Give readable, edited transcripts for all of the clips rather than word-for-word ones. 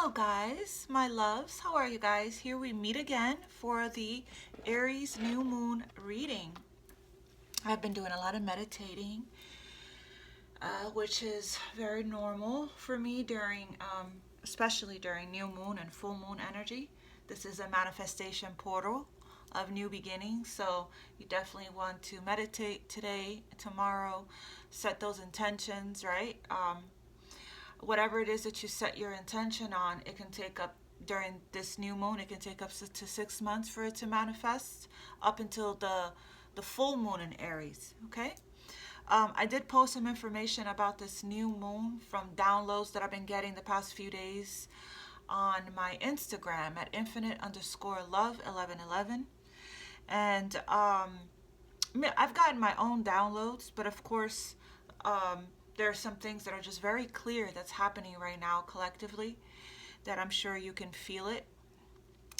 Hello guys, my loves. How are you guys? Here we meet again for the Aries New Moon reading. I've been doing a lot of meditating, which is very normal for me during, especially during new moon and full moon energy. This is a manifestation portal of new beginnings, so you definitely want to meditate today, tomorrow, set those intentions, right? Whatever it is that you set your intention on, it can take up during this new moon, it can take up to 6 months for it to manifest, up until the full moon in Aries. Okay. I did post some information about this new moon from downloads that I've been getting the past few days on my Instagram at Infinite_love1111. And I've gotten my own downloads, but of course, there are some things that are just very clear that's happening right now collectively that I'm sure you can feel it.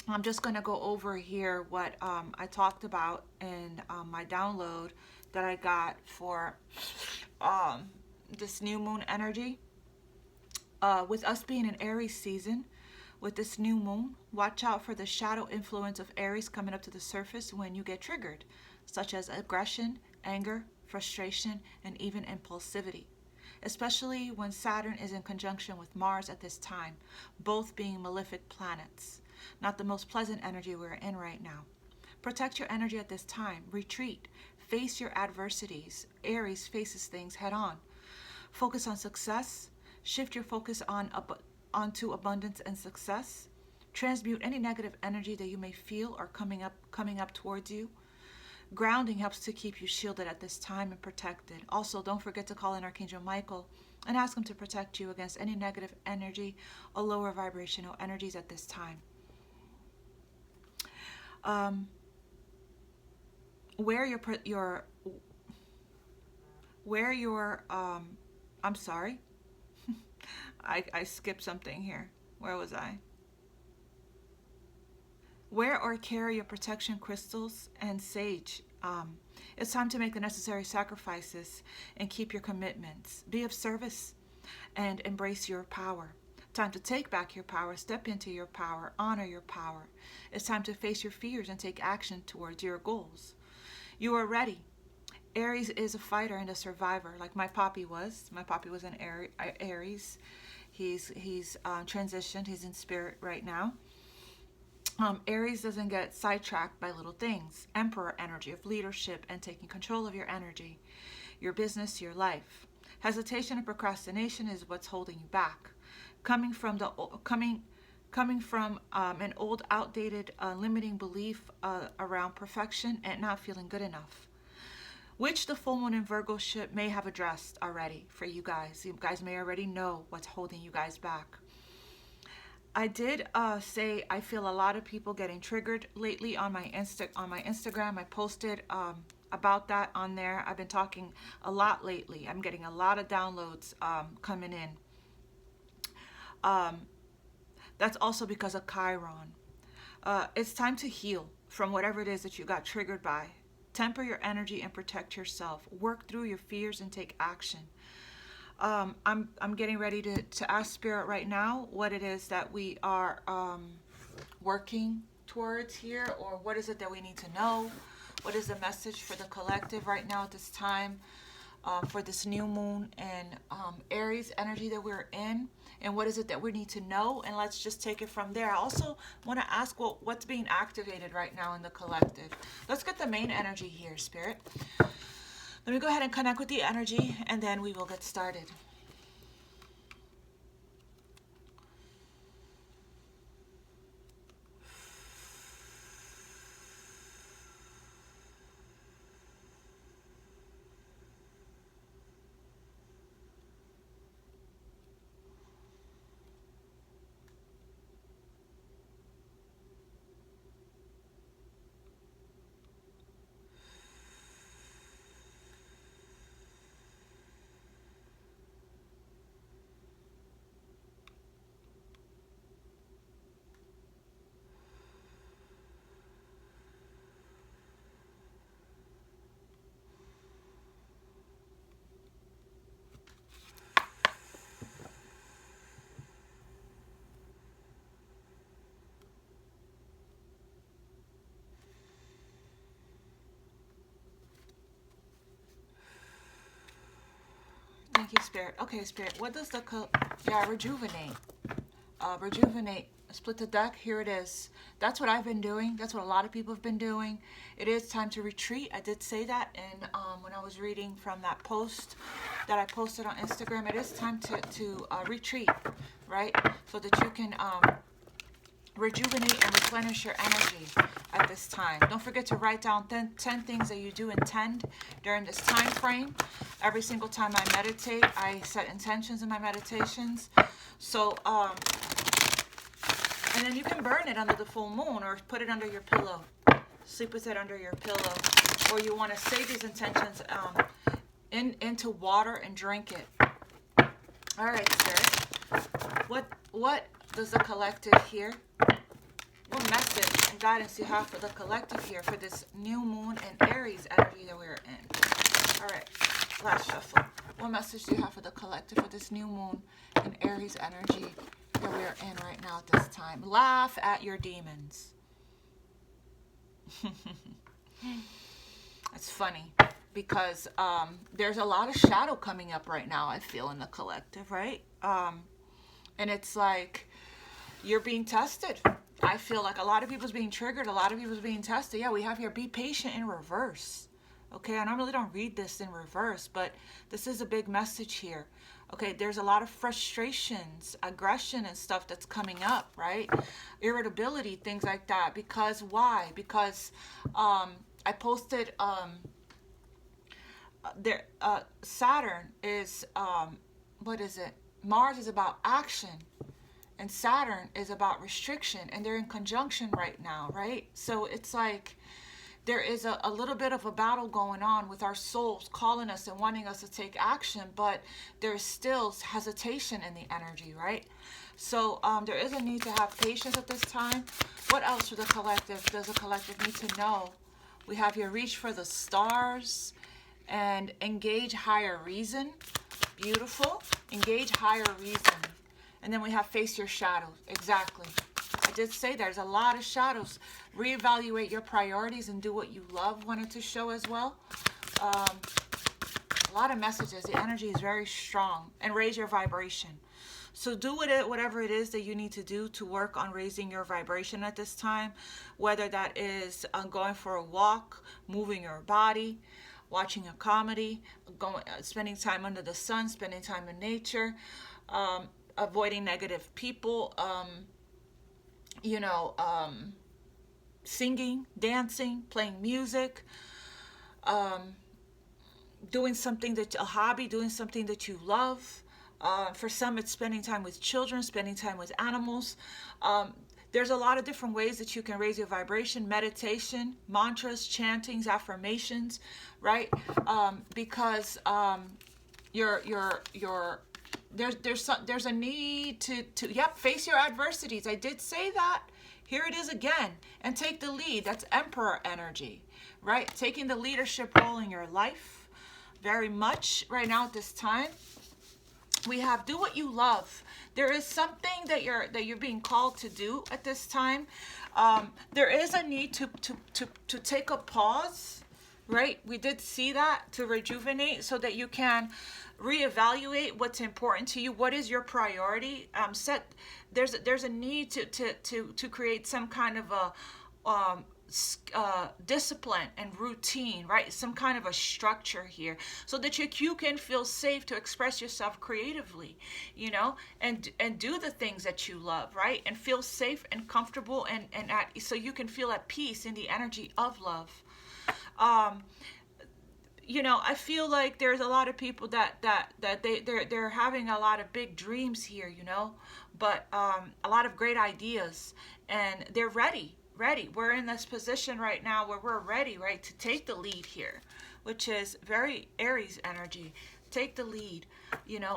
I'm just going to go over here what I talked about in my download that I got for this new moon energy. With us being an Aries season, with this new moon, watch out for the shadow influence of Aries coming up to the surface when you get triggered, such as aggression, anger, frustration, and even impulsivity. Especially when Saturn is in conjunction with Mars at this time, both being malefic planets. Not the most pleasant energy we're in right now. Protect your energy at this time. Retreat. Face your adversities. Aries faces things head on. Focus on success. Shift your focus onto abundance and success. Transmute any negative energy that you may feel or coming up towards you. Grounding helps to keep you shielded at this time and protected. Also, don't forget to call in Archangel Michael and ask him to protect you against any negative energy or lower vibrational energies at this time. I'm sorry. I skipped something here. Where was I? Wear or carry your protection crystals and sage. It's time to make the necessary sacrifices and keep your commitments. Be of service and embrace your power. Time to take back your power, step into your power, honor your power. It's time to face your fears and take action towards your goals. You are ready. Aries is a fighter and a survivor, like my poppy was. My poppy was an Aries. He's transitioned. He's in spirit right now. Aries doesn't get sidetracked by little things. Emperor energy of leadership and taking control of your energy, your business, your life. Hesitation and procrastination is what's holding you back. Coming from an old, outdated, limiting belief around perfection and not feeling good enough, which the full moon in Virgo may have addressed already for you guys. You guys may already know what's holding you guys back. I did say I feel a lot of people getting triggered lately on my Instagram. I posted about that on there. I've been talking a lot lately. I'm getting a lot of downloads coming in. That's also because of Chiron. It's time to heal from whatever it is that you got triggered by. Temper your energy and protect yourself. Work through your fears and take action. I'm getting ready to ask Spirit right now what it is that we are working towards here, or what is it that we need to know. What is the message for the collective right now at this time for this new moon and Aries energy that we're in, and what is it that we need to know, and let's just take it from there. I also want to ask what's being activated right now in the collective. Let's get the main energy here, Spirit. Let me go ahead and connect with the energy, and then we will get started. Thank you, Spirit. Okay, Spirit. What does the... Yeah, rejuvenate. Rejuvenate. Split the deck. Here it is. That's what I've been doing. That's what a lot of people have been doing. It is time to retreat. I did say that in when I was reading from that post that I posted on Instagram. It is time to retreat, right? So that you can rejuvenate and replenish your energy at this time. Don't forget to write down 10 things that you do intend during this time frame. Every single time I meditate, I set intentions in my meditations. So, and then you can burn it under the full moon or put it under your pillow. Sleep with it under your pillow. Or you want to say these intentions into water and drink it. All right, Spirit. What does the collective hear? What message and guidance do you have for the collective here for this new moon and Aries energy that we're in? All right, last shuffle. What message do you have for the collective for this new moon and Aries energy that we're in right now at this time? Laugh at your demons. It's funny because there's a lot of shadow coming up right now, I feel, in the collective, right? And it's like you're being tested. I feel like a lot of people's being triggered. A lot of people's being tested. Yeah, we have here, be patient in reverse. Okay, I normally don't read this in reverse, but this is a big message here. Okay, there's a lot of frustrations, aggression and stuff that's coming up, right? Irritability, things like that. Because why? Because I posted Saturn is, what is it? Mars is about action. And Saturn is about restriction, and they're in conjunction right now, right? So it's like there is a little bit of a battle going on with our souls calling us and wanting us to take action, but there's still hesitation in the energy, right? So there is a need to have patience at this time. What else for the collective does the collective need to know? We have here, reach for the stars and engage higher reason. Beautiful. Engage higher reason. And then we have face your shadows. Exactly. I did say there's a lot of shadows. Reevaluate your priorities and do what you love. Wanted to show as well. A lot of messages. The energy is very strong. And raise your vibration. So do whatever it is that you need to do to work on raising your vibration at this time. Whether that is going for a walk, moving your body, watching a comedy, spending time under the sun, spending time in nature, avoiding negative people, singing, dancing, playing music, doing something a hobby, doing something that you love. For some, it's spending time with children, spending time with animals. There's a lot of different ways that you can raise your vibration. Meditation, mantras, chantings, affirmations, right? Because there's a need to face your adversities. I did say that. Here it is again. And take the lead. That's Emperor energy, right? Taking the leadership role in your life very much right now at this time. We have do what you love. There is something that you're being called to do at this time. There is a need to take a pause, right? We did see that, to rejuvenate so that you can reevaluate what's important to you. What is your priority? There's a need to create some kind of a discipline and routine, right? Some kind of a structure here so that you can feel safe to express yourself creatively, and do the things that you love, right? And feel safe and comfortable so you can feel at peace in the energy of love. I feel like there's a lot of people that they're having a lot of big dreams here, but a lot of great ideas, and they're ready. We're in this position right now where we're ready, right, to take the lead here, which is very Aries energy. Take the lead,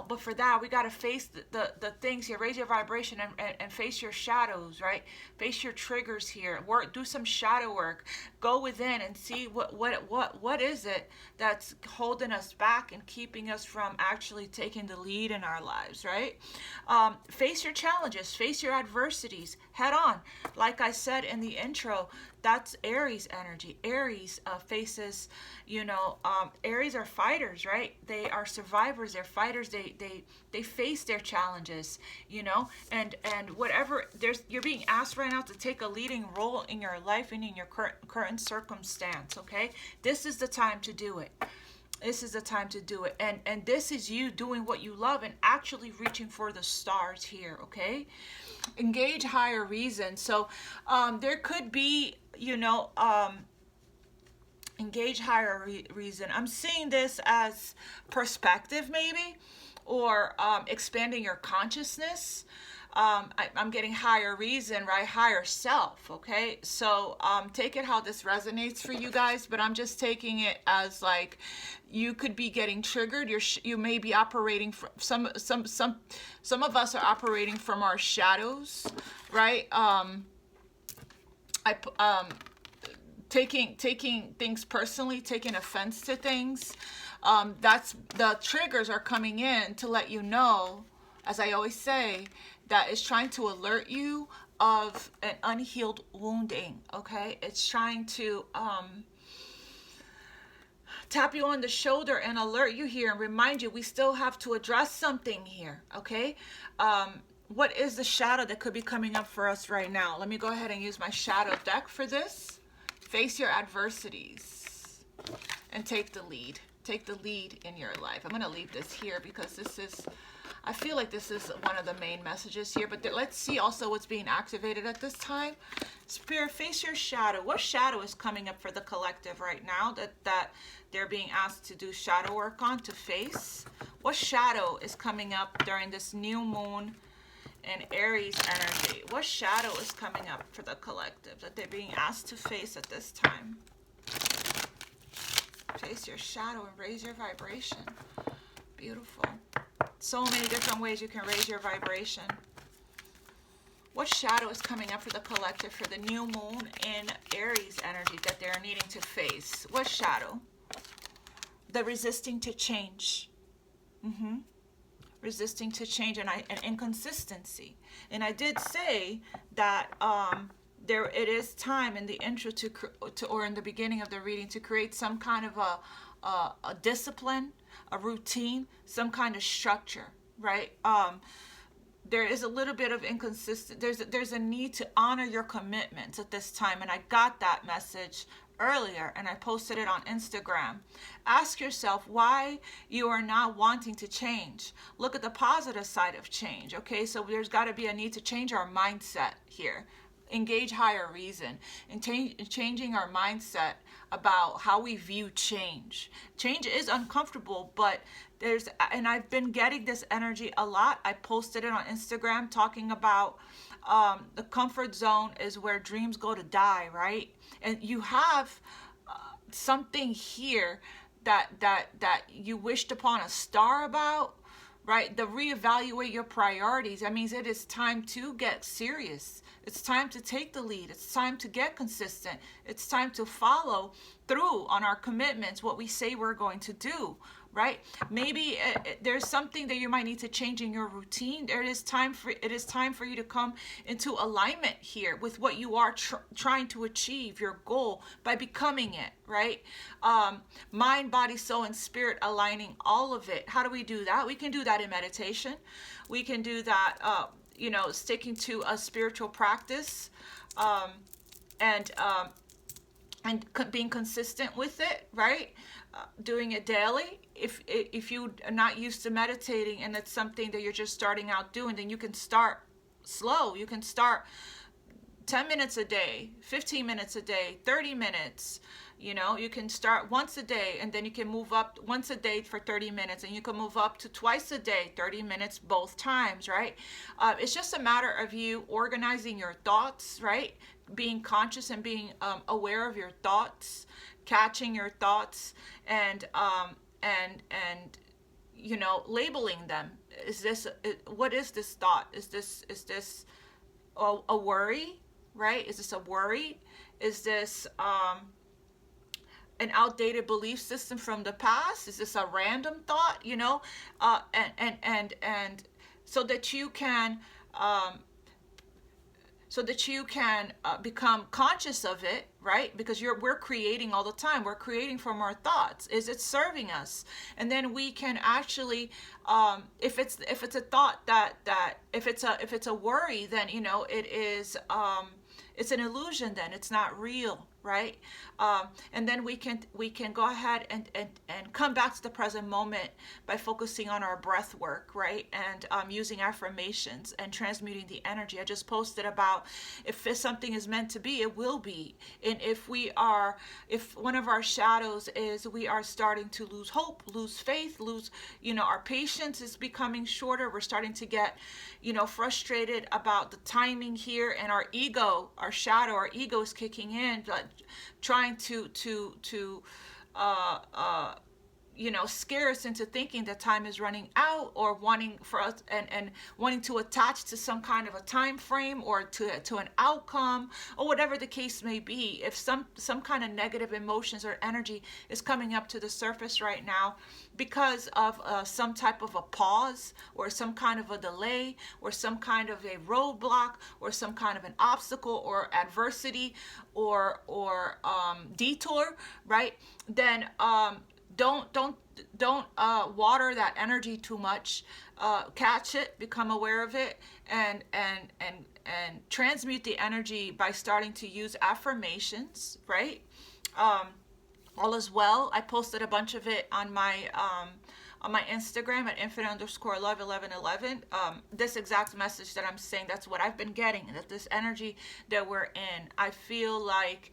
but for that we got to face the things here. Raise your vibration and face your shadows, right? Face your triggers here. Do some shadow work. Go within and see what is it that's holding us back and keeping us from actually taking the lead in our lives, right? Face your challenges, face your adversities head on. Like I said in the intro, That's Aries energy. Aries faces, Aries are fighters, right? They are survivors. They're fighters. They face their challenges, and whatever you're being asked right now to take a leading role in your life and in your current circumstance. Okay, this is the time to do it. This is the time to do it, and this is you doing what you love and actually reaching for the stars here. Okay, engage higher reason. So there could be, engage higher reason. I'm seeing this as perspective, maybe, or expanding your consciousness. I'm getting higher reason, right? Higher self. Okay, so take it how this resonates for you guys, but I'm just taking it as like you could be getting triggered. You may be operating from some of us are operating from our shadows, right? Taking things personally, taking offense to things. That's the triggers are coming in to let you know, as I always say, that is trying to alert you of an unhealed wounding. Okay, it's trying to tap you on the shoulder and alert you here and remind you we still have to address something here. Okay, what is the shadow that could be coming up for us right now? Let me go ahead and use my shadow deck for this. Face your adversities and take the lead. Take the lead in your life. I'm going to leave this here because this is, I feel like this is one of the main messages here. But let's see also what's being activated at this time. Spirit, face your shadow. What shadow is coming up for the collective right now that they're being asked to do shadow work on, to face? What shadow is coming up during this new moon and Aries energy? What shadow is coming up for the collective that they're being asked to face at this time? Face your shadow and raise your vibration. Beautiful. So many different ways you can raise your vibration. What shadow is coming up for the collective for the new moon in Aries energy that they're needing to face? What shadow? The resisting to change. Resisting to change and inconsistency. And I did say that it is time in the intro or in the beginning of the reading to create some kind of a discipline, a routine, some kind of structure, right? There is a little bit of inconsistent. There's a need to honor your commitments at this time, and I got that message earlier and I posted it on Instagram. Ask yourself why you are not wanting to change. Look at the positive side of change. Okay, so there's got to be a need to change our mindset here. Engage higher reason and changing our mindset about how we view change. Change is uncomfortable, but and I've been getting this energy a lot. I posted it on Instagram talking about the comfort zone is where dreams go to die, right? And you have something here that you wished upon a star about, right? To reevaluate your priorities. That means it is time to get serious. It's time to take the lead. It's time to get consistent. It's time to follow through on our commitments, what we say we're going to do, right? Maybe there's something that you might need to change in your routine. It is time for you to come into alignment here with what you are trying to achieve, your goal, by becoming it, right? Mind, body, soul, and spirit, aligning all of it. How do we do that? We can do that in meditation. We can do that sticking to a spiritual practice, and being consistent with it, right? Doing it daily. If you are not used to meditating and it's something that you're just starting out doing, then you can start slow. You can start 10 minutes a day, 15 minutes a day, 30 minutes. You can start once a day, and then you can move up once a day for 30 minutes, and you can move up to twice a day, 30 minutes both times, right? It's just a matter of you organizing your thoughts, right? Being conscious and being aware of your thoughts, catching your thoughts, and labeling them. What is this thought? Is this a worry, right? Is this a worry? Is this an outdated belief system from the past? Is this a random thought? And so that you can so that you can become conscious of it, right? Because we're creating all the time. We're creating from our thoughts. Is it serving us? And then we can actually, if it's a thought if it's a worry, then it is it's an illusion. Then it's not real, right? And then we can go ahead and come back to the present moment by focusing on our breath work, right? And using affirmations and transmuting the energy. I just posted about, if something is meant to be, it will be. And if one of our shadows is we are starting to lose hope, lose faith, lose, our patience is becoming shorter. We're starting to get, frustrated about the timing here, and our ego, our shadow, our ego is kicking in, trying to scare us into thinking that time is running out, or wanting for us and wanting to attach to some kind of a time frame, or to an outcome, or whatever the case may be. If some kind of negative emotions or energy is coming up to the surface right now because of some type of a pause, or some kind of a delay, or some kind of a roadblock, or some kind of an obstacle or adversity, or detour, right? Then don't water that energy too much. Catch it, become aware of it, and transmute the energy by starting to use affirmations, right? All is well. I posted a bunch of it on my Instagram at infinite_love1111. This exact message that I'm saying, that's what I've been getting, that this energy that we're in, I feel like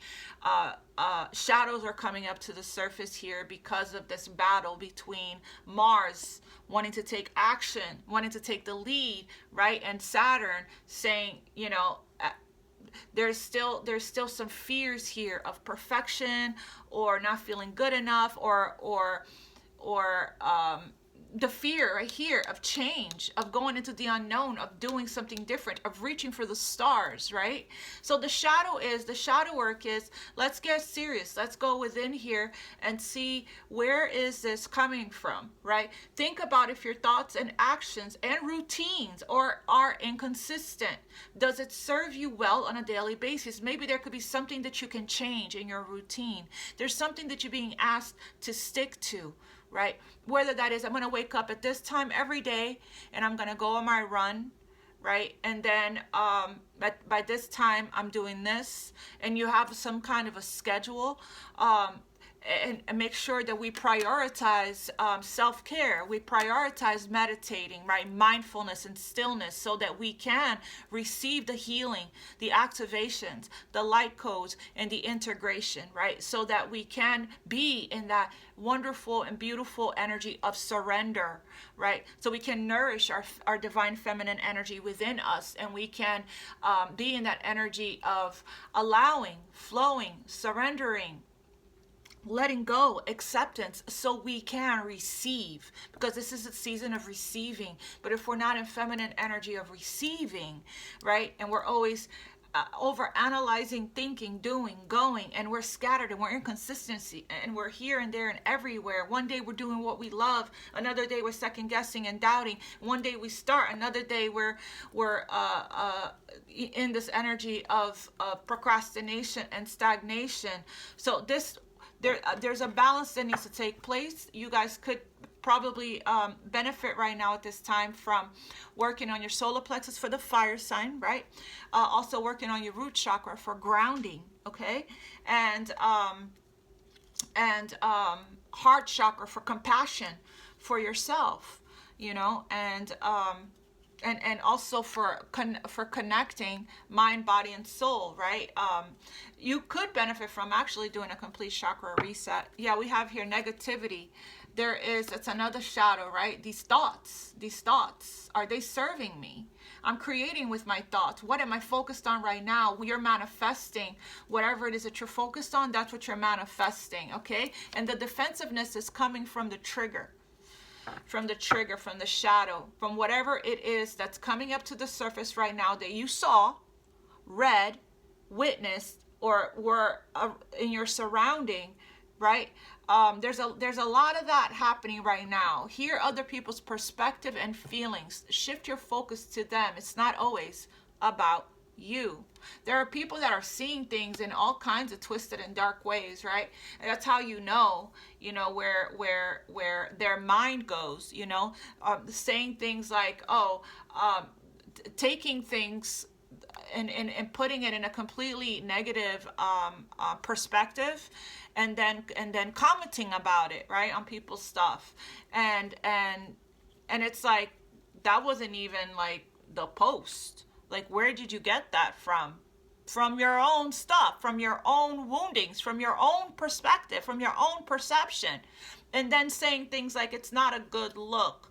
shadows are coming up to the surface here because of this battle between Mars wanting to take action, wanting to take the lead, right? And Saturn saying, there's still some fears here of perfection, or not feeling good enough, or the fear right here of change, of going into the unknown, of doing something different, of reaching for the stars, right? So the shadow work is, let's get serious. Let's go within here and see, where is this coming from, right? Think about if your thoughts and actions and routines are inconsistent. Does it serve you well on a daily basis? Maybe there could be something that you can change in your routine. There's something that you're being asked to stick to, right? Whether that is, I'm going to wake up at this time every day and I'm going to go on my run, right? And then by this time I'm doing this, and you have some kind of a schedule, and make sure that we prioritize self-care. We prioritize meditating, right? Mindfulness and stillness, so that we can receive the healing, the activations, the light codes, and the integration, right? So that we can be in that wonderful and beautiful energy of surrender, right? So we can nourish our divine feminine energy within us, and we can be in that energy of allowing, flowing, surrendering, letting go, acceptance, so we can receive, because this is a season of receiving. But if we're not in feminine energy of receiving, right, and we're always over analyzing, thinking, doing, going, and we're scattered, and we're inconsistency, and we're here and there and everywhere. One day we're doing what we love, another day we're second guessing and doubting. One day we start, another day we're in this energy of procrastination and stagnation. So there's a balance that needs to take place. You guys could probably benefit right now at this time from working on your solar plexus for the fire sign, right? Also working on your root chakra for grounding, okay? And heart chakra for compassion for yourself, and also for connecting mind, body, and soul, right? You could benefit from actually doing a complete chakra reset. Yeah, we have here negativity. It's another shadow, right? These thoughts, are they serving me? I'm creating with my thoughts. What am I focused on right now? You're manifesting whatever it is that you're focused on. That's what you're manifesting, okay? And the defensiveness is coming from the trigger, from the shadow, from whatever it is that's coming up to the surface right now that you saw, read, witnessed, or were in your surrounding, right? There's a lot of that happening right now. Hear other people's perspective and feelings. Shift your focus to them. It's not always about you. There are people that are seeing things in all kinds of twisted and dark ways, right? And that's how you know where their mind goes, saying things like, oh, taking things and putting it in a completely negative perspective, and then commenting about it, right, on people's stuff, and it's like, that wasn't even like the post. Like, where did you get that from? From your own stuff, from your own woundings, from your own perspective, from your own perception, and then saying things like it's not a good look.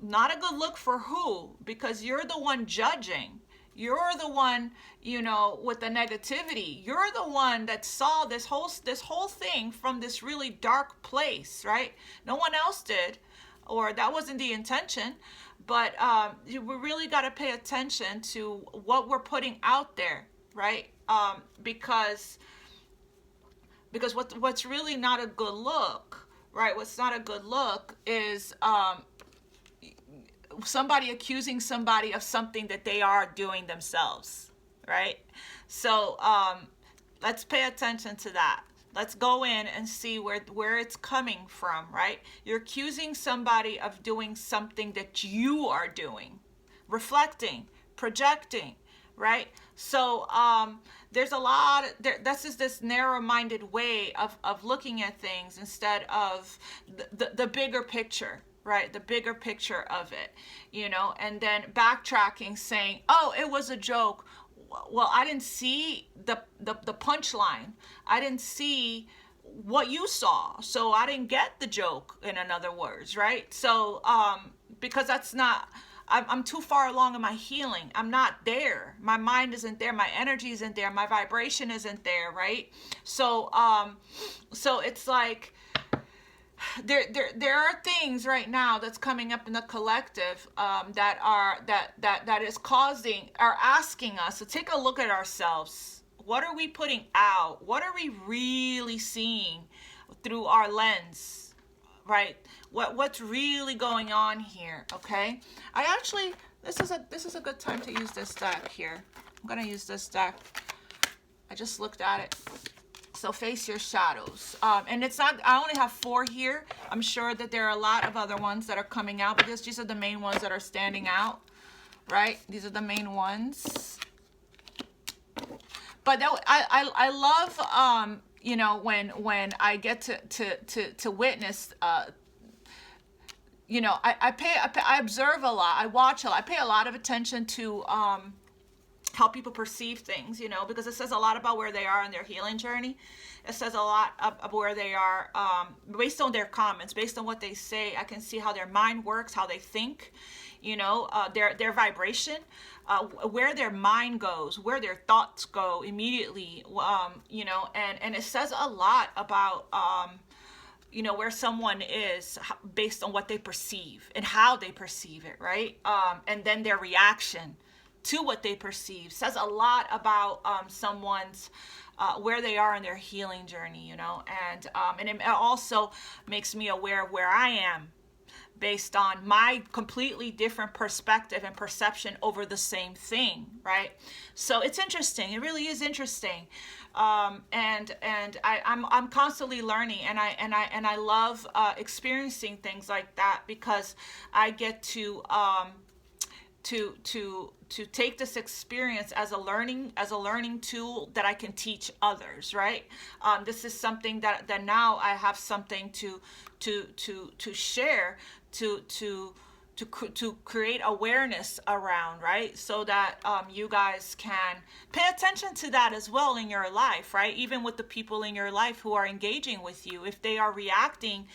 Not a good look for who? Because you're the one judging. You're the one, with the negativity. You're the one that saw this whole thing from this really dark place, right? No one else did, or that wasn't the intention. But we really got to pay attention to what we're putting out there, right? Because what's really not a good look, right? What's not a good look is somebody accusing somebody of something that they are doing themselves, right? So let's pay attention to that. Let's go in and see where it's coming from, right? You're accusing somebody of doing something that you are doing, reflecting, projecting, right? So there's a lot, that's just this narrow-minded way of looking at things instead of the bigger picture, right? The bigger picture of it, and then backtracking, saying, oh, it was a joke. Well, I didn't see the punchline. I didn't see what you saw, so I didn't get the joke, in other words, right? So because that's not, I'm too far along in my healing. I'm not there. My mind isn't there. My energy isn't there. My vibration isn't there, right? So so it's like, there are things right now that's coming up in the collective that is asking us to take a look at ourselves. What are we putting out? What are we really seeing through our lens, right? What's really going on here? Okay, this is a good time to use this deck here. I'm gonna use this deck. I just looked at it. So face your shadows. And it's not, I only have 4 here. I'm sure that there are a lot of other ones that are coming out, because these are the main ones that are standing out, right? These are the main ones. But I love, when I get to witness, I observe a lot. I watch a lot. I pay a lot of attention to how people perceive things, because it says a lot about where they are in their healing journey. It says a lot of where they are, based on their comments, based on what they say. I can see how their mind works, how they think, their vibration, where their mind goes, where their thoughts go immediately, and it says a lot about, where someone is based on what they perceive and how they perceive it, right? And then their reaction to what they perceive says a lot about someone's where they are in their healing journey, and it also makes me aware of where I am based on my completely different perspective and perception over the same thing, right? So it's interesting. It really is interesting, and I'm constantly learning, and I love experiencing things like that, because I get to take this experience as a learning tool that I can teach others, right? This is something that now I have something to share, to create awareness around, right? So that you guys can pay attention to that as well in your life, right? Even with the people in your life who are engaging with you, if they are reacting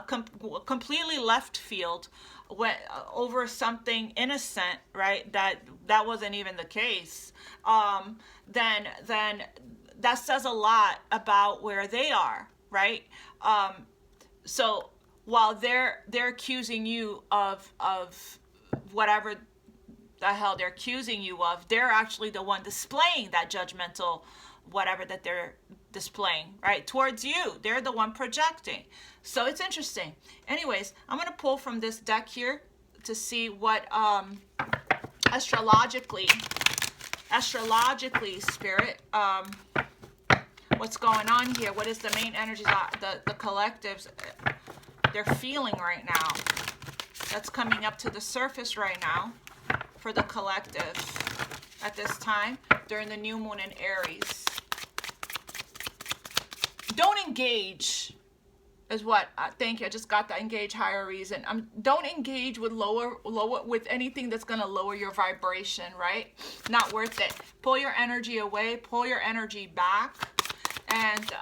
completely left field over something innocent, right? That wasn't even the case. Then that says a lot about where they are, right? So while they're accusing you of whatever the hell they're accusing you of, they're actually the one displaying that judgmental whatever that they're displaying, right, towards you. They're the one projecting. So it's interesting. Anyways, I'm going to pull from this deck here to see what astrologically astrologically, Spirit, what's going on here? What is the main energies, the collectives they're feeling right now? That's coming up to the surface right now for the collective at this time during the new moon in Aries. Don't engage is what, thank you, I just got that, engage higher reason. Don't engage with with anything that's going to lower your vibration, right? Not worth it. Pull your energy away, pull your energy back, and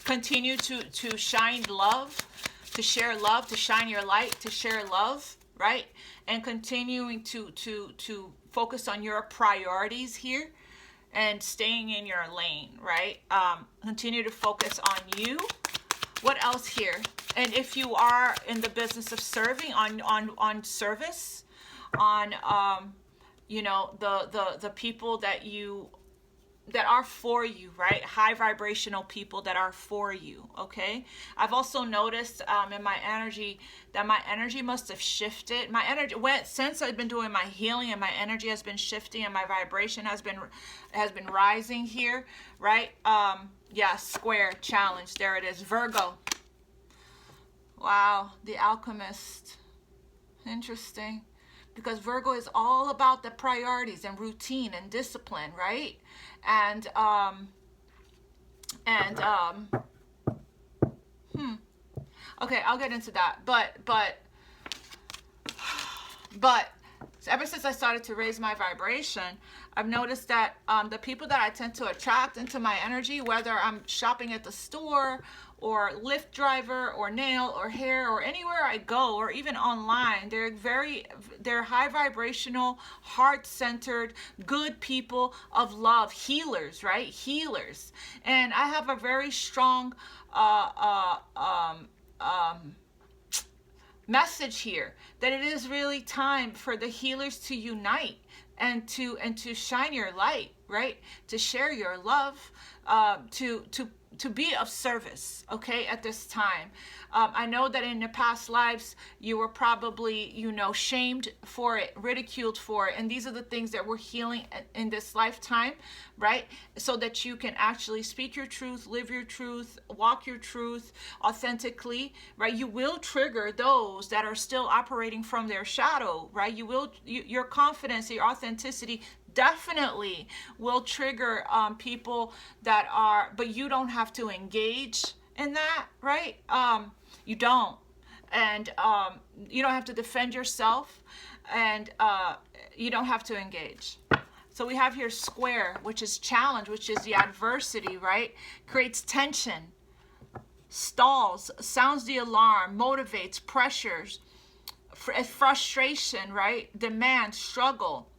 continue to shine love, to share love, to shine your light, to share love, right? And continuing to focus on your priorities here and staying in your lane, right? Continue to focus on you. What else here? And if you are in the business of serving, on service, on you know, the people that are for you, right? High vibrational people that are for you, okay? I've also noticed in my energy that my energy must have shifted. My energy, since I've been doing my healing, and my energy has been shifting, and my vibration has been rising here, right? Yeah, square, challenge, there it is. Virgo. Wow, the Alchemist. Interesting. Because Virgo is all about the priorities and routine and discipline, right? And okay, I'll get into that. But ever since I started to raise my vibration, I've noticed that the people that I tend to attract into my energy, whether I'm shopping at the store or Lyft driver or nail or hair or anywhere I go, or even online, they're high vibrational, heart-centered, good people of love, healers, right? Healers. And I have a very strong message here that it is really time for the healers to unite and to shine your light, right? To share your love, to be of service, okay, at this time. I know that in the past lives, you were probably, you know, shamed for it, ridiculed for it. And these are the things that we're healing in this lifetime, right? So that you can actually speak your truth, live your truth, walk your truth authentically, right? You will trigger those that are still operating from their shadow, right? Your confidence, your authenticity definitely will trigger people that are, but you don't have to engage in that, right? You don't. And you don't have to defend yourself, and you don't have to engage. So we have here square, which is challenge, which is the adversity, right? Creates tension, stalls, sounds the alarm, motivates, pressures, frustration, right? Demand, struggle,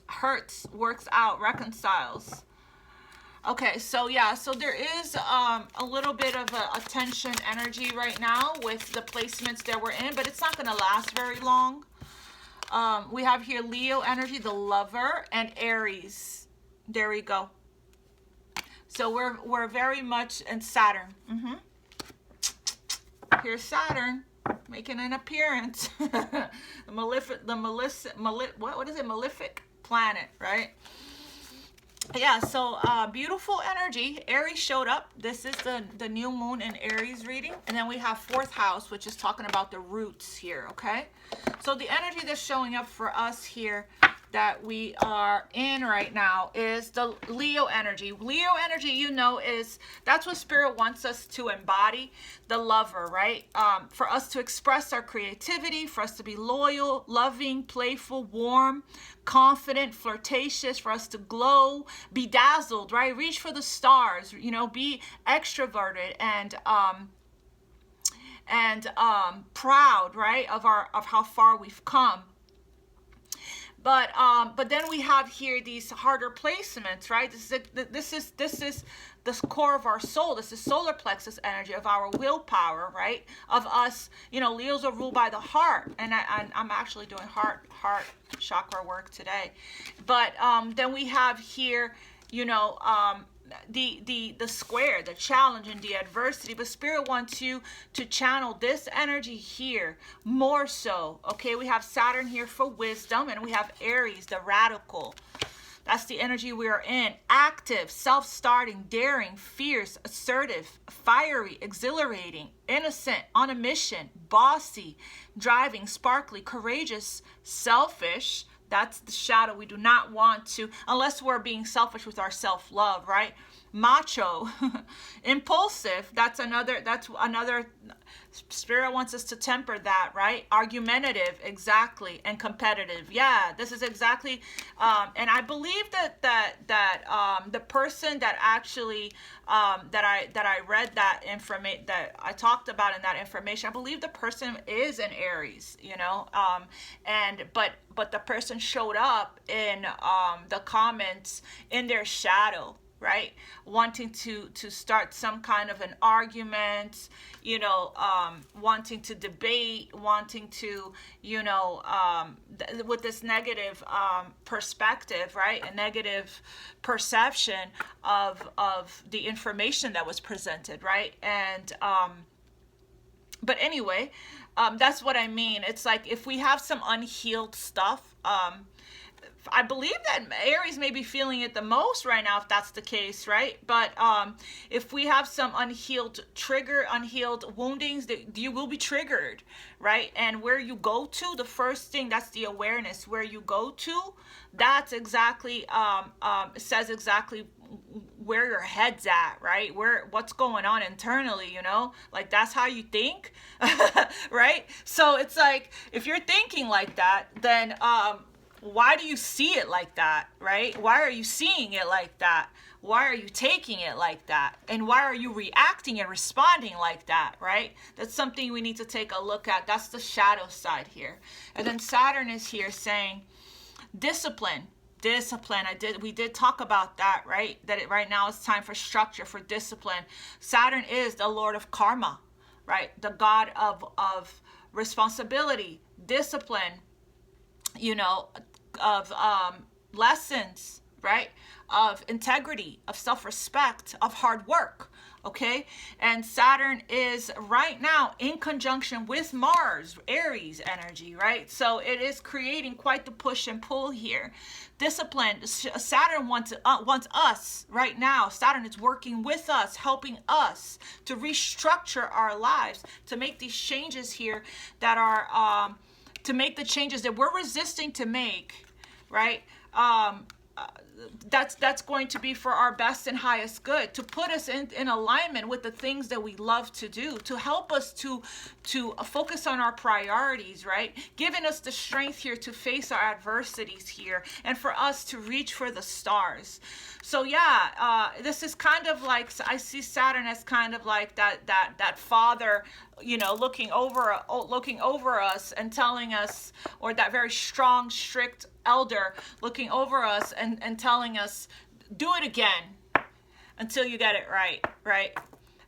hurts, works out, reconciles. Okay, so yeah, so there is a little bit of a tension energy right now with the placements that we're in, but it's not going to last very long. We have here Leo energy, the lover, and Aries. There we go. So we're very much in Saturn. Here's Saturn making an appearance. Malefic planet, right? Yeah, so beautiful energy. Aries showed up. This is the new moon in Aries reading. And then we have fourth house, which is talking about the roots here, okay? So the energy that's showing up for us here that we are in right now is the Leo energy. Leo energy, you know, that's what Spirit wants us to embody, the lover, right? For us to express our creativity, for us to be loyal, loving, playful, warm, confident, flirtatious, for us to glow, be dazzled, right? Reach for the stars, you know, be extroverted and proud, right? Of how far we've come. But then we have here these harder placements, right? This is the core of our soul. This is solar plexus energy of our willpower, right? Of us, you know, Leos are ruled by the heart, and I'm actually doing heart chakra work today. But then we have here you know, the square, the challenge, and the adversity. But Spirit wants you to channel this energy here more so. Okay, we have Saturn here for wisdom, and we have Aries, the radical. That's the energy we are in. Active, self-starting, daring, fierce, assertive, fiery, exhilarating, innocent, on a mission, bossy, driving, sparkly, courageous, selfish. That's the shadow. We do not want to, unless we're being selfish with our self-love, right? Macho, impulsive. That's another. Spirit wants us to temper that, right? Argumentative, exactly, and competitive. Yeah, this is exactly. And I believe that the person that actually that I read that information that I talked about in that information, I believe the person is an Aries, you know, but the person showed up in the comments in their shadow, right? Wanting to start some kind of an argument, you know, wanting to debate, wanting to, you know, with this negative perspective, right? A negative perception of the information that was presented, right? And but anyway, that's what I mean. It's like if we have some unhealed stuff, I believe that Aries may be feeling it the most right now, if that's the case, right? But if we have some unhealed woundings, you will be triggered, right? And where you go to, the first thing, that's the awareness. Where you go to, that's exactly, says exactly where your head's at, right? What's going on internally, you know? Like, that's how you think, right? So it's like, if you're thinking like that, then why do you see it like that, right? Why are you seeing it like that? Why are you taking it like that? And why are you reacting and responding like that, right? That's something we need to take a look at. That's the shadow side here. And then Saturn is here saying discipline. We did talk about that, right? Right now it's time for structure, for discipline. Saturn is the Lord of karma, right? The God of responsibility, discipline, you know, of lessons, right? Of integrity, of self-respect, of hard work, okay? And Saturn is right now in conjunction with Mars, Aries energy, right? So it is creating quite the push and pull here. Discipline, Saturn wants us right now. Saturn is working with us, helping us to restructure our lives, to make these changes here that are to make the changes that we're resisting to make, right? That's going to be for our best and highest good, to put us in alignment with the things that we love to do, to help us to focus on our priorities, right? Giving us the strength here to face our adversities here, and for us to reach for the stars. So yeah, this is kind of like, I see Saturn as kind of like that father, you know, looking over us and telling us, or that very strong, strict elder looking over us and telling us, do it again until you get it right?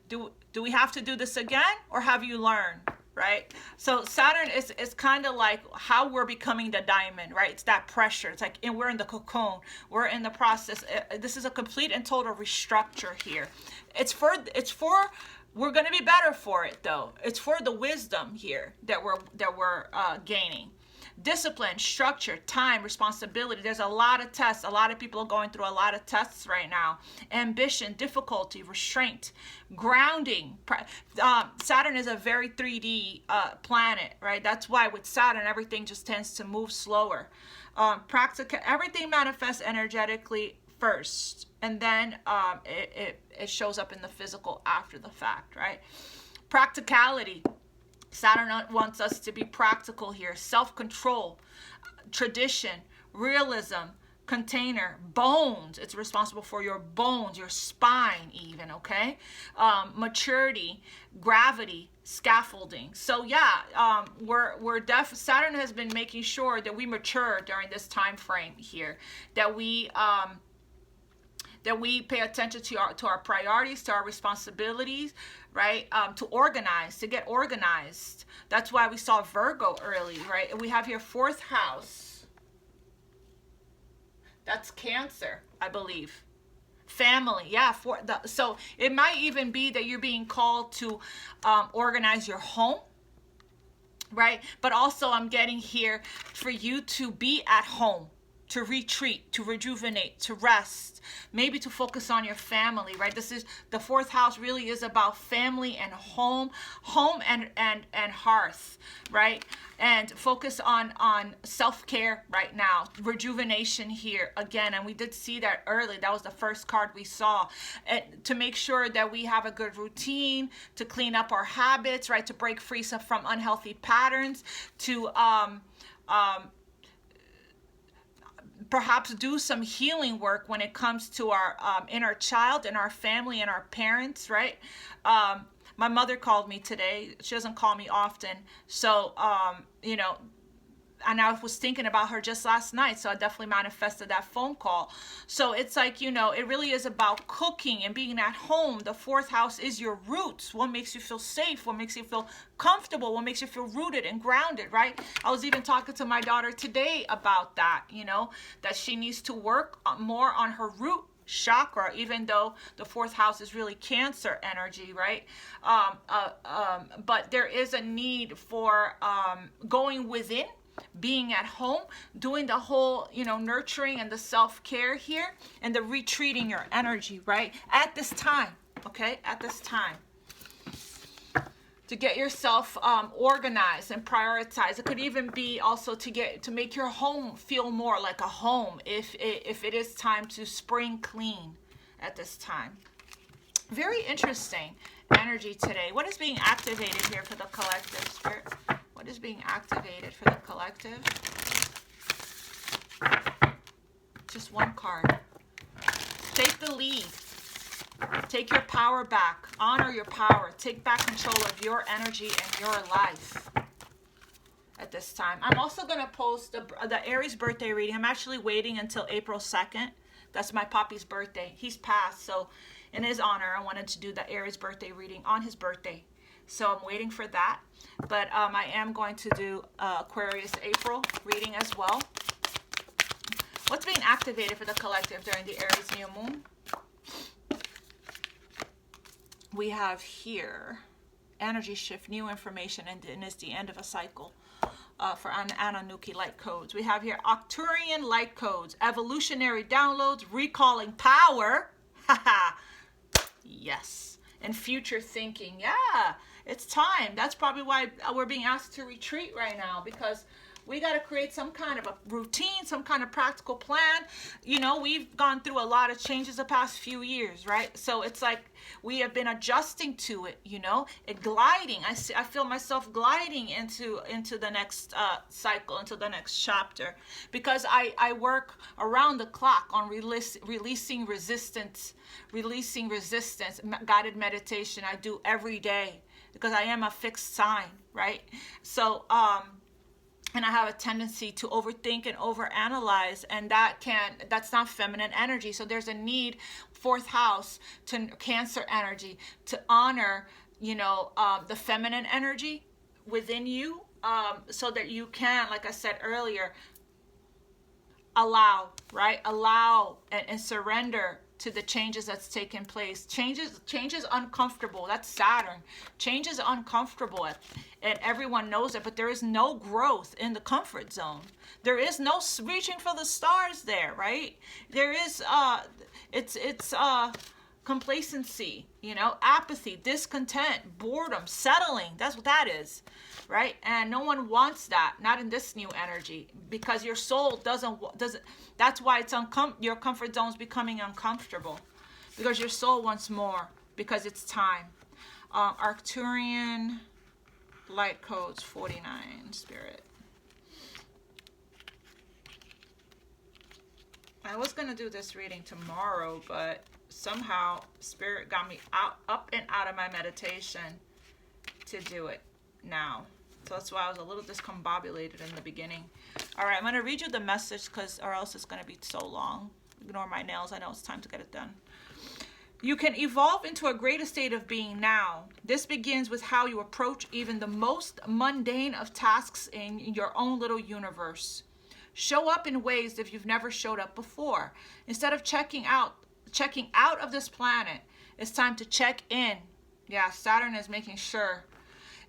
Do we have to do this again, or have you learned? Right? So Saturn is kind of like how we're becoming the diamond, right? It's that pressure. It's like, and we're in the cocoon. We're in the process. This is a complete and total restructure here. It's for, we're going to be better for it though. It's for the wisdom here that we're gaining. Discipline, structure, time, responsibility. There's a lot of tests. A lot of people are going through a lot of tests right now. Ambition, difficulty, restraint, grounding. Saturn is a very 3D planet, right? That's why with Saturn, everything just tends to move slower. Everything manifests energetically first, and then it shows up in the physical after the fact, right? Practicality. Saturn wants us to be practical here. Self-control, tradition, realism, container, bones. It's responsible for your bones, your spine even, okay? Maturity, gravity, scaffolding. So yeah, Saturn has been making sure that we mature during this time frame here, that we pay attention to our priorities, to our responsibilities, right? To get organized. That's why we saw Virgo early, right? And we have here 4th house. That's Cancer, I believe. family. Yeah, so it might even be that you're being called to organize your home, right? But also I'm getting here for you to be at home, to retreat, to rejuvenate, to rest, maybe to focus on your family, right? This is the fourth house, really is about family and home and hearth, right? And focus on self-care right now, rejuvenation here again. And we did see that early. That was the first card we saw. And to make sure that we have a good routine, to clean up our habits, right? To break free from unhealthy patterns, to perhaps do some healing work when it comes to our inner child and our family and our parents, right? My mother called me today. She doesn't call me often. So, you know, and I was thinking about her just last night, so I definitely manifested that phone call. So it's like, you know, it really is about cooking and being at home. The fourth house is your roots. What makes you feel safe? What makes you feel comfortable? What makes you feel rooted and grounded, right? I was even talking to my daughter today about that, you know, that she needs to work more on her root chakra, even though the fourth house is really Cancer energy, right? But there is a need for going within, being at home, doing the whole, you know, nurturing and the self-care here, and the retreating your energy, right? At this time, okay? At this time. To get yourself organized and prioritized. It could even be also to make your home feel more like a home if it is time to spring clean at this time. Very interesting energy today. What is being activated here for the collective, Spirit? What is being activated for the collective? Just one card. Take the lead. Take your power back. Honor your power. Take back control of your energy and your life at this time. I'm also going to post the Aries birthday reading. I'm actually waiting until April 2nd. That's my Poppy's birthday. He's passed, so in his honor, I wanted to do the Aries birthday reading on his birthday. So I'm waiting for that. But I am going to do Aquarius April reading as well. What's being activated for the collective during the Aries New Moon? We have here energy shift, new information, and it's the end of a cycle for Anunnaki light codes. We have here Arcturian light codes, evolutionary downloads, recalling power. Yes. And future thinking. Yeah, it's time. That's probably why we're being asked to retreat right now, because we got to create some kind of a routine, some kind of practical plan. You know, we've gone through a lot of changes the past few years, right? So it's like we have been adjusting to it, you know, gliding. I feel myself gliding into the next cycle, into the next chapter, because I work around the clock on releasing resistance, guided meditation. I do every day because I am a fixed sign, right? So, and I have a tendency to overthink and overanalyze, and that's not feminine energy. So there's a need, fourth house, to Cancer energy, to honor, you know, the feminine energy within you, so that you can, like I said earlier, allow, right? Allow and surrender to the changes that's taken place. Change is uncomfortable. That's Saturn. Change is uncomfortable, and everyone knows it, but there is no growth in the comfort zone. There is no reaching for the stars there, right? There is it's complacency, you know, apathy, discontent, boredom, settling. That's what that is, right? And no one wants that, not in this new energy, because your soul doesn't. That's why it's your comfort zone is becoming uncomfortable, because your soul wants more, because it's time. Arcturian light codes 49, Spirit. I was gonna do this reading tomorrow, but somehow Spirit got me up and out of my meditation to do it now. So that's why I was a little discombobulated in the beginning. All right, I'm going to read you the message, or else it's going to be so long. Ignore my nails. I know it's time to get it done. You can evolve into a greater state of being now. This begins with how you approach even the most mundane of tasks in your own little universe. Show up in ways that you've never showed up before. Instead of checking out checking out of this planet, it's time to check in. Yeah, Saturn is making sure.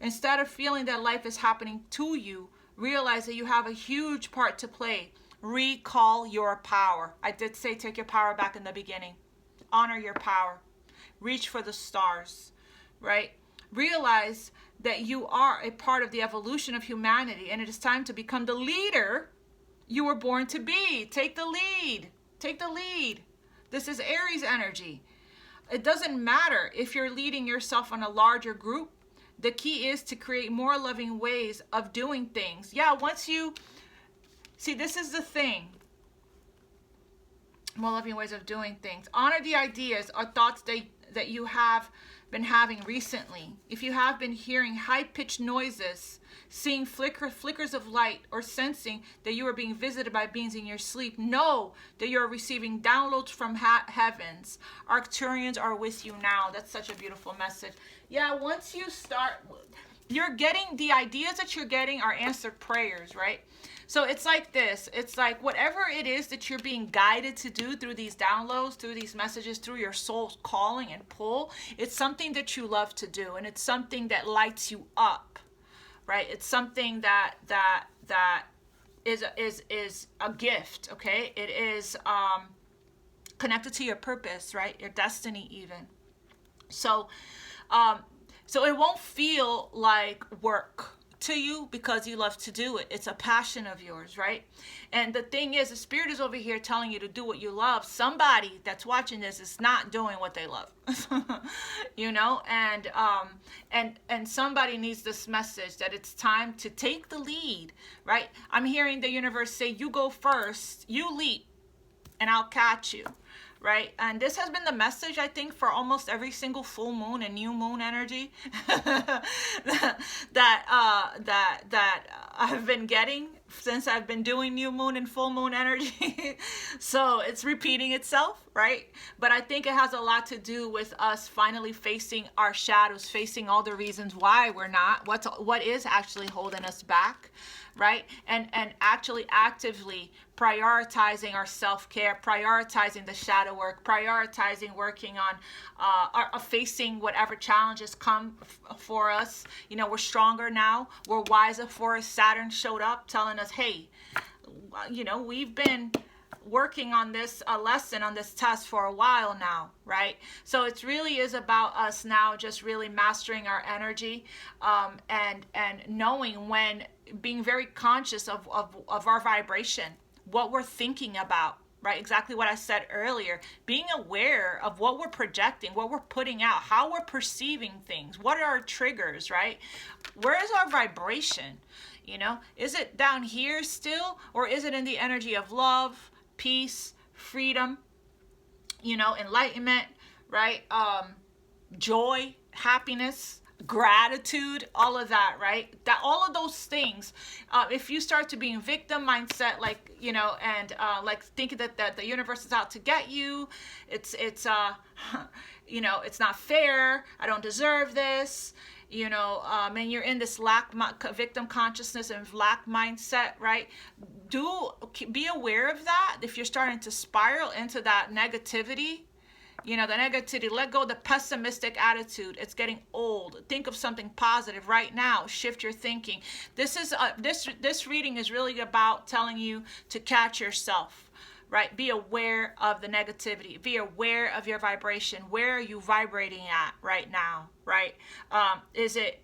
Instead of feeling that life is happening to you, realize that you have a huge part to play. Recall your power. I did say take your power back in the beginning. Honor your power. Reach for the stars, right? Realize that you are a part of the evolution of humanity, and it is time to become the leader you were born to be. Take the lead. Take the lead. This is Aries energy. It doesn't matter if you're leading yourself on a larger group. The key is to create more loving ways of doing things. Yeah, once you... See, this is the thing. More loving ways of doing things. Honor the ideas or thoughts that you have been having recently. If you have been hearing high-pitched noises, seeing flickers of light, or sensing that you are being visited by beings in your sleep, know that you are receiving downloads from heavens. Arcturians are with you now. That's such a beautiful message. Yeah, once you start, you're getting, the ideas that you're getting are answered prayers, right? So it's like this. It's like whatever it is that you're being guided to do through these downloads, through these messages, through your soul's calling and pull, it's something that you love to do, and it's something that lights you up, right? It's something that is a gift, okay? It is connected to your purpose, right? Your destiny even. So it won't feel like work to you because you love to do it. It's a passion of yours, right? And the thing is, the spirit is over here telling you to do what you love. Somebody that's watching this is not doing what they love, you know, and somebody needs this message that it's time to take the lead, right? I'm hearing the universe say, you go first, you leap, and I'll catch you. Right? And this has been the message, I think, for almost every single full moon and new moon energy that I've been getting since I've been doing new moon and full moon energy. So it's repeating itself, right? But I think it has a lot to do with us finally facing our shadows, facing all the reasons why we're not, what is actually holding us back, right? And actually actively prioritizing our self-care, prioritizing the shadow work, prioritizing working on facing whatever challenges come for us. You know, we're stronger now. We're wiser for us. Saturn showed up telling us, hey, you know, we've been working on this lesson, on this test for a while now, right? So it really is about us now just really mastering our energy, and knowing when, being very conscious of our vibration, what we're thinking about, right? Exactly what I said earlier. Being aware of what we're projecting, what we're putting out, how we're perceiving things, what are our triggers, right? Where is our vibration? You know, is it down here still, or is it in the energy of love, peace, freedom, you know, enlightenment, right? Joy, happiness, gratitude, all of that, right? That all of those things, if you start to be in victim mindset, like, you know, and like thinking that the universe is out to get you, it's you know, it's not fair, I don't deserve this, you know, and you're in this victim consciousness and lack mindset, right? Be aware of that. If you're starting to spiral into that negativity, you know, the negativity, let go of the pessimistic attitude. It's getting old. Think of something positive right now. Shift your thinking. This is this reading is really about telling you to catch yourself, right? Be aware of the negativity. Be aware of your vibration. Where are you vibrating at right now, right? Is it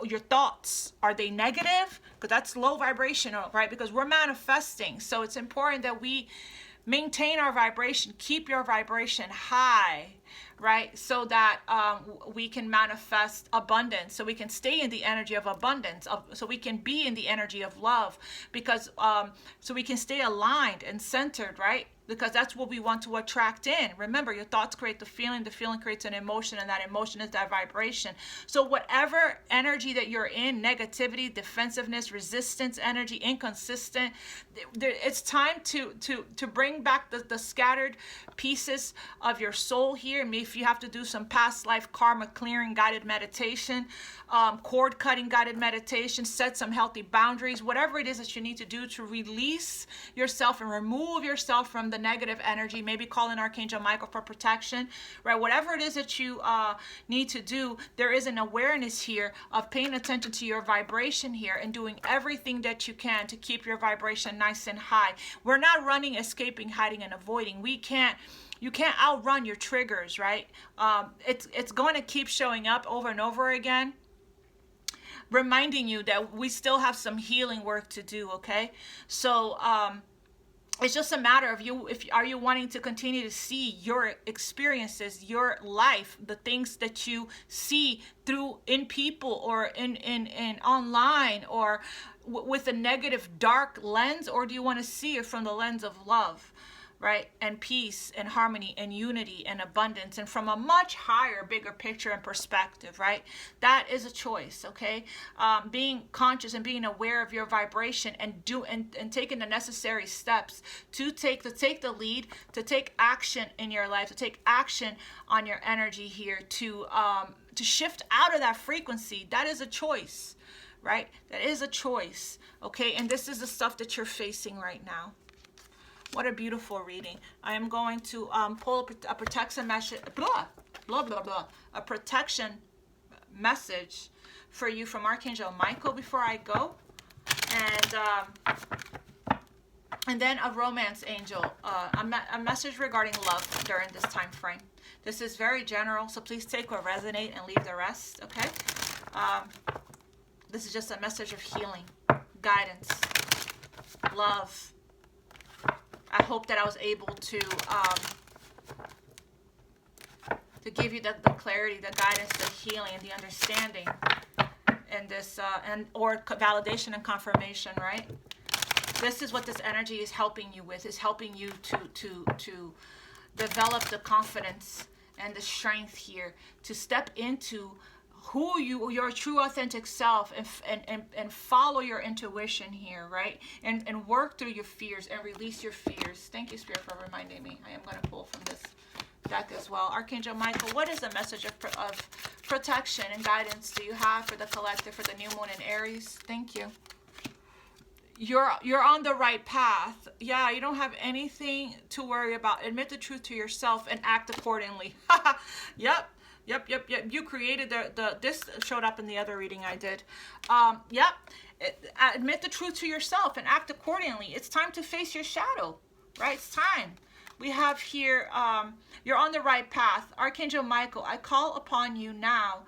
your thoughts? Are they negative? Because that's low vibrational, right? Because we're manifesting. So it's important that we maintain our vibration, keep your vibration high, right? So that we can manifest abundance, so we can stay in the energy of abundance, so we can be in the energy of love, because so we can stay aligned and centered, right? Because that's what we want to attract in. Remember, your thoughts create the feeling creates an emotion, and that emotion is that vibration. So whatever energy that you're in, negativity, defensiveness, resistance energy, inconsistent, it's time to bring back the scattered pieces of your soul here. here. Maybe if you have to do some past life karma clearing guided meditation, cord cutting guided meditation, set some healthy boundaries, whatever it is that you need to do to release yourself and remove yourself from the negative energy. Maybe call in Archangel Michael for protection, right? Whatever it is that you need to do, there is an awareness here of paying attention to your vibration here and doing everything that you can to keep your vibration nice and high. We're not running, escaping, hiding, and avoiding. You can't outrun your triggers, right? It's going to keep showing up over and over again, reminding you that we still have some healing work to do, okay? So it's just a matter of are you wanting to continue to see your experiences, your life, the things that you see through in people or in online or with a negative dark lens, or do you want to see it from the lens of love, right? And peace and harmony and unity and abundance, and from a much higher, bigger picture and perspective, right? That is a choice, okay? Being conscious and being aware of your vibration and taking the necessary steps to take the lead, to take action in your life, to take action on your energy here, to shift out of that frequency. That is a choice, right? That is a choice, okay? And this is the stuff that you're facing right now. What a beautiful reading. I am going to pull a protection message, a protection message for you from Archangel Michael before I go, and then a romance angel, a message regarding love during this time frame. This is very general, so please take what resonate and leave the rest, okay? This is just a message of healing, guidance, love. I hope that I was able to give you the clarity, the guidance, the healing, and the understanding, and this or validation and confirmation, right? This is what this energy is helping you with. Is helping you to develop the confidence and the strength here to step into who your true authentic self, and follow your intuition here, right? And work through your fears and release your fears. Thank you, Spirit, for reminding me. I am going to pull from this deck as well. Archangel Michael, what is the message of protection and guidance do you have for the collective, for the new moon in Aries? Thank you. You're on the right path. Yeah, you don't have anything to worry about. Admit the truth to yourself and act accordingly. Yep. You created this showed up in the other reading I did. Admit the truth to yourself and act accordingly. It's time to face your shadow, right? It's time. We have here, you're on the right path. Archangel Michael, I call upon you now.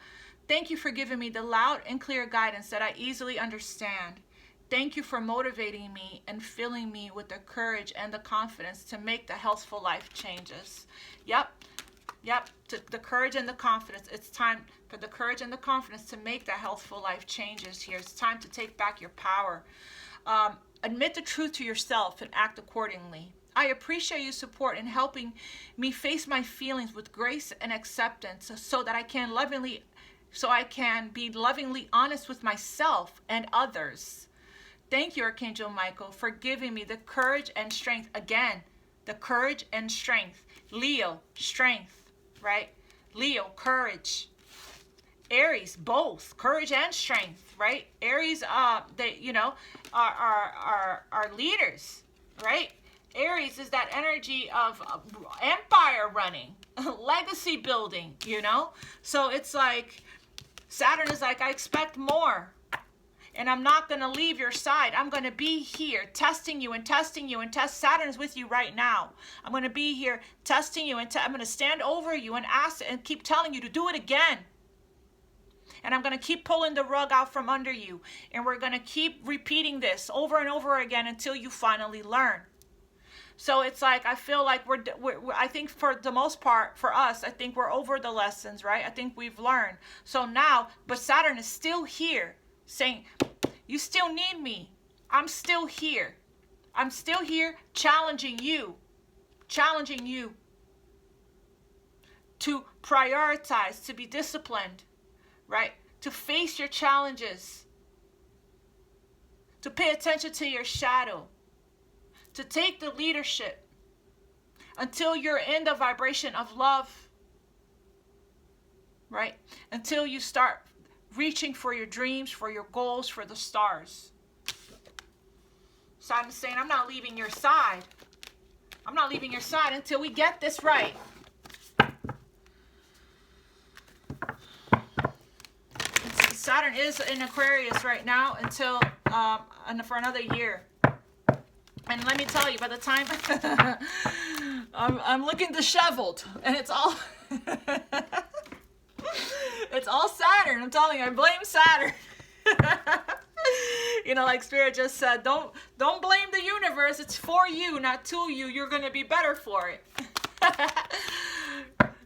Thank you for giving me the loud and clear guidance that I easily understand. Thank you for motivating me and filling me with the courage and the confidence to make the healthful life changes. Yep, the courage and the confidence. It's time for the courage and the confidence to make the healthful life changes here. It's time to take back your power. Admit the truth to yourself and act accordingly. I appreciate your support in helping me face my feelings with grace and acceptance so that I can be lovingly honest with myself and others. Thank you, Archangel Michael, for giving me the courage and strength. Again, the courage and strength. Leo, strength. Right? Leo, courage. Aries, both courage and strength, right? Aries, they, are leaders, right? Aries is that energy of empire running, legacy building, So it's like Saturn is like, I expect more. And I'm not going to leave your side. I'm going to be here testing you and testing you and Saturn is with you right now. I'm going to be here testing you and I'm going to stand over you and ask and keep telling you to do it again. And I'm going to keep pulling the rug out from under you. And we're going to keep repeating this over and over again until you finally learn. So it's like, I feel like we're I think for the most part, for us, I think we're over the lessons, right? I think we've learned. So now, but Saturn is still here. Saying, you still need me. I'm still here. I'm still here challenging you to prioritize, to be disciplined, right? To face your challenges, to pay attention to your shadow, to take the leadership until you're in the vibration of love, right? Until you start reaching for your dreams, for your goals, for the stars. Saturn is saying, I'm not leaving your side. I'm not leaving your side until we get this right. Saturn is in Aquarius right now until for another year. And let me tell you, by the time I'm looking disheveled, and it's all it's all Saturn. I'm telling you, I blame Saturn. You know, like Spirit just said, don't blame the universe. It's for you, not to you. You're gonna be better for it.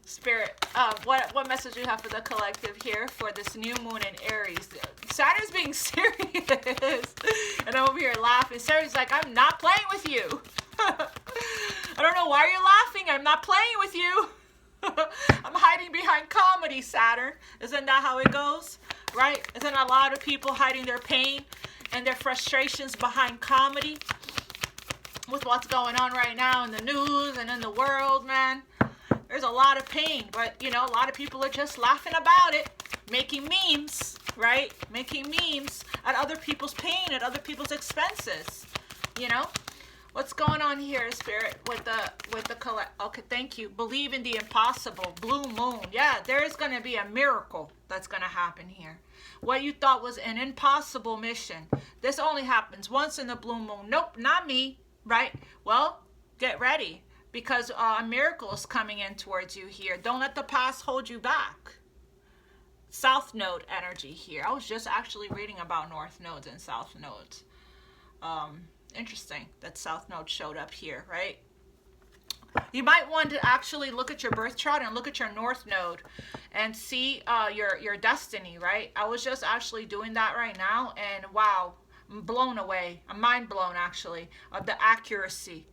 Spirit, what message do you have for the collective here for this new moon in Aries? Saturn's being serious, and I'm over here laughing. Saturn's like, I'm not playing with you. I don't know why you're laughing. I'm not playing with you. I'm hiding behind comedy, Saturn. Isn't that how it goes? Right? Isn't a lot of people hiding their pain and their frustrations behind comedy with what's going on right now in the news and in the world, man? There's a lot of pain, but, you know, a lot of people are just laughing about it, making memes, right? Making memes at other people's pain, at other people's expenses, you know? What's going on here, Spirit, with the collect? Okay, thank you. Believe in the impossible. Blue moon. Yeah, there is going to be a miracle that's going to happen here. What you thought was an impossible mission, this only happens once in the blue moon. Nope, not me, right? Well, get ready, because a miracle is coming in towards you here. Don't let the past hold you back. South Node energy here. I was just actually reading about North Nodes and South Nodes. Interesting that South Node showed up here, right? You might want to actually look at your birth chart and look at your North Node and see your destiny, right? I was just actually doing that right now, and wow, I'm blown away. I'm mind blown, actually, of the accuracy,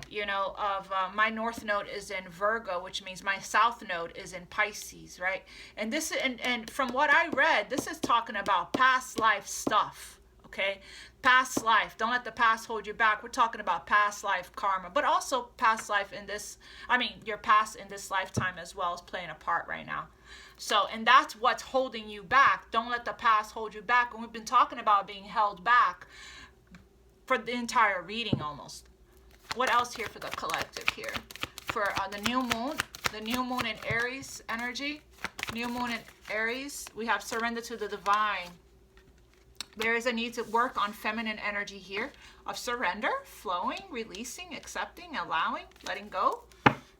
you know, of my North Node is in Virgo, which means my South Node is in Pisces, right? And this, and from what I read, this is talking about past life stuff. Okay, past life. Don't let the past hold you back. We're talking about past life karma, but also past life in this, I mean, your past in this lifetime as well is playing a part right now. So, and that's what's holding you back. Don't let the past hold you back. And we've been talking about being held back for the entire reading almost. What else here for the collective here? For the new moon in Aries energy, new moon in Aries, we have surrender to the divine. There is a need to work on feminine energy here of surrender, flowing, releasing, accepting, allowing, letting go,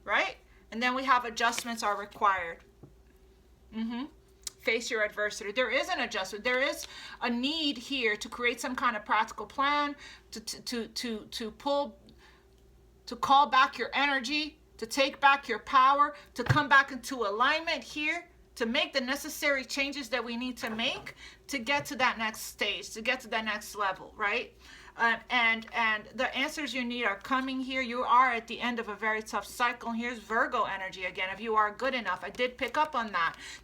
right? And then we have adjustments are required. Face your adversity. There is an adjustment. There is a need here to create some kind of practical plan, to call back your energy, to take back your power, to come back into alignment here, to make the necessary changes that we need to make to get to that next stage, to get to that next level, right? And the answers you need are coming here. You are at the end of a very tough cycle. Here's Virgo energy again. If you are good enough, I did pick up on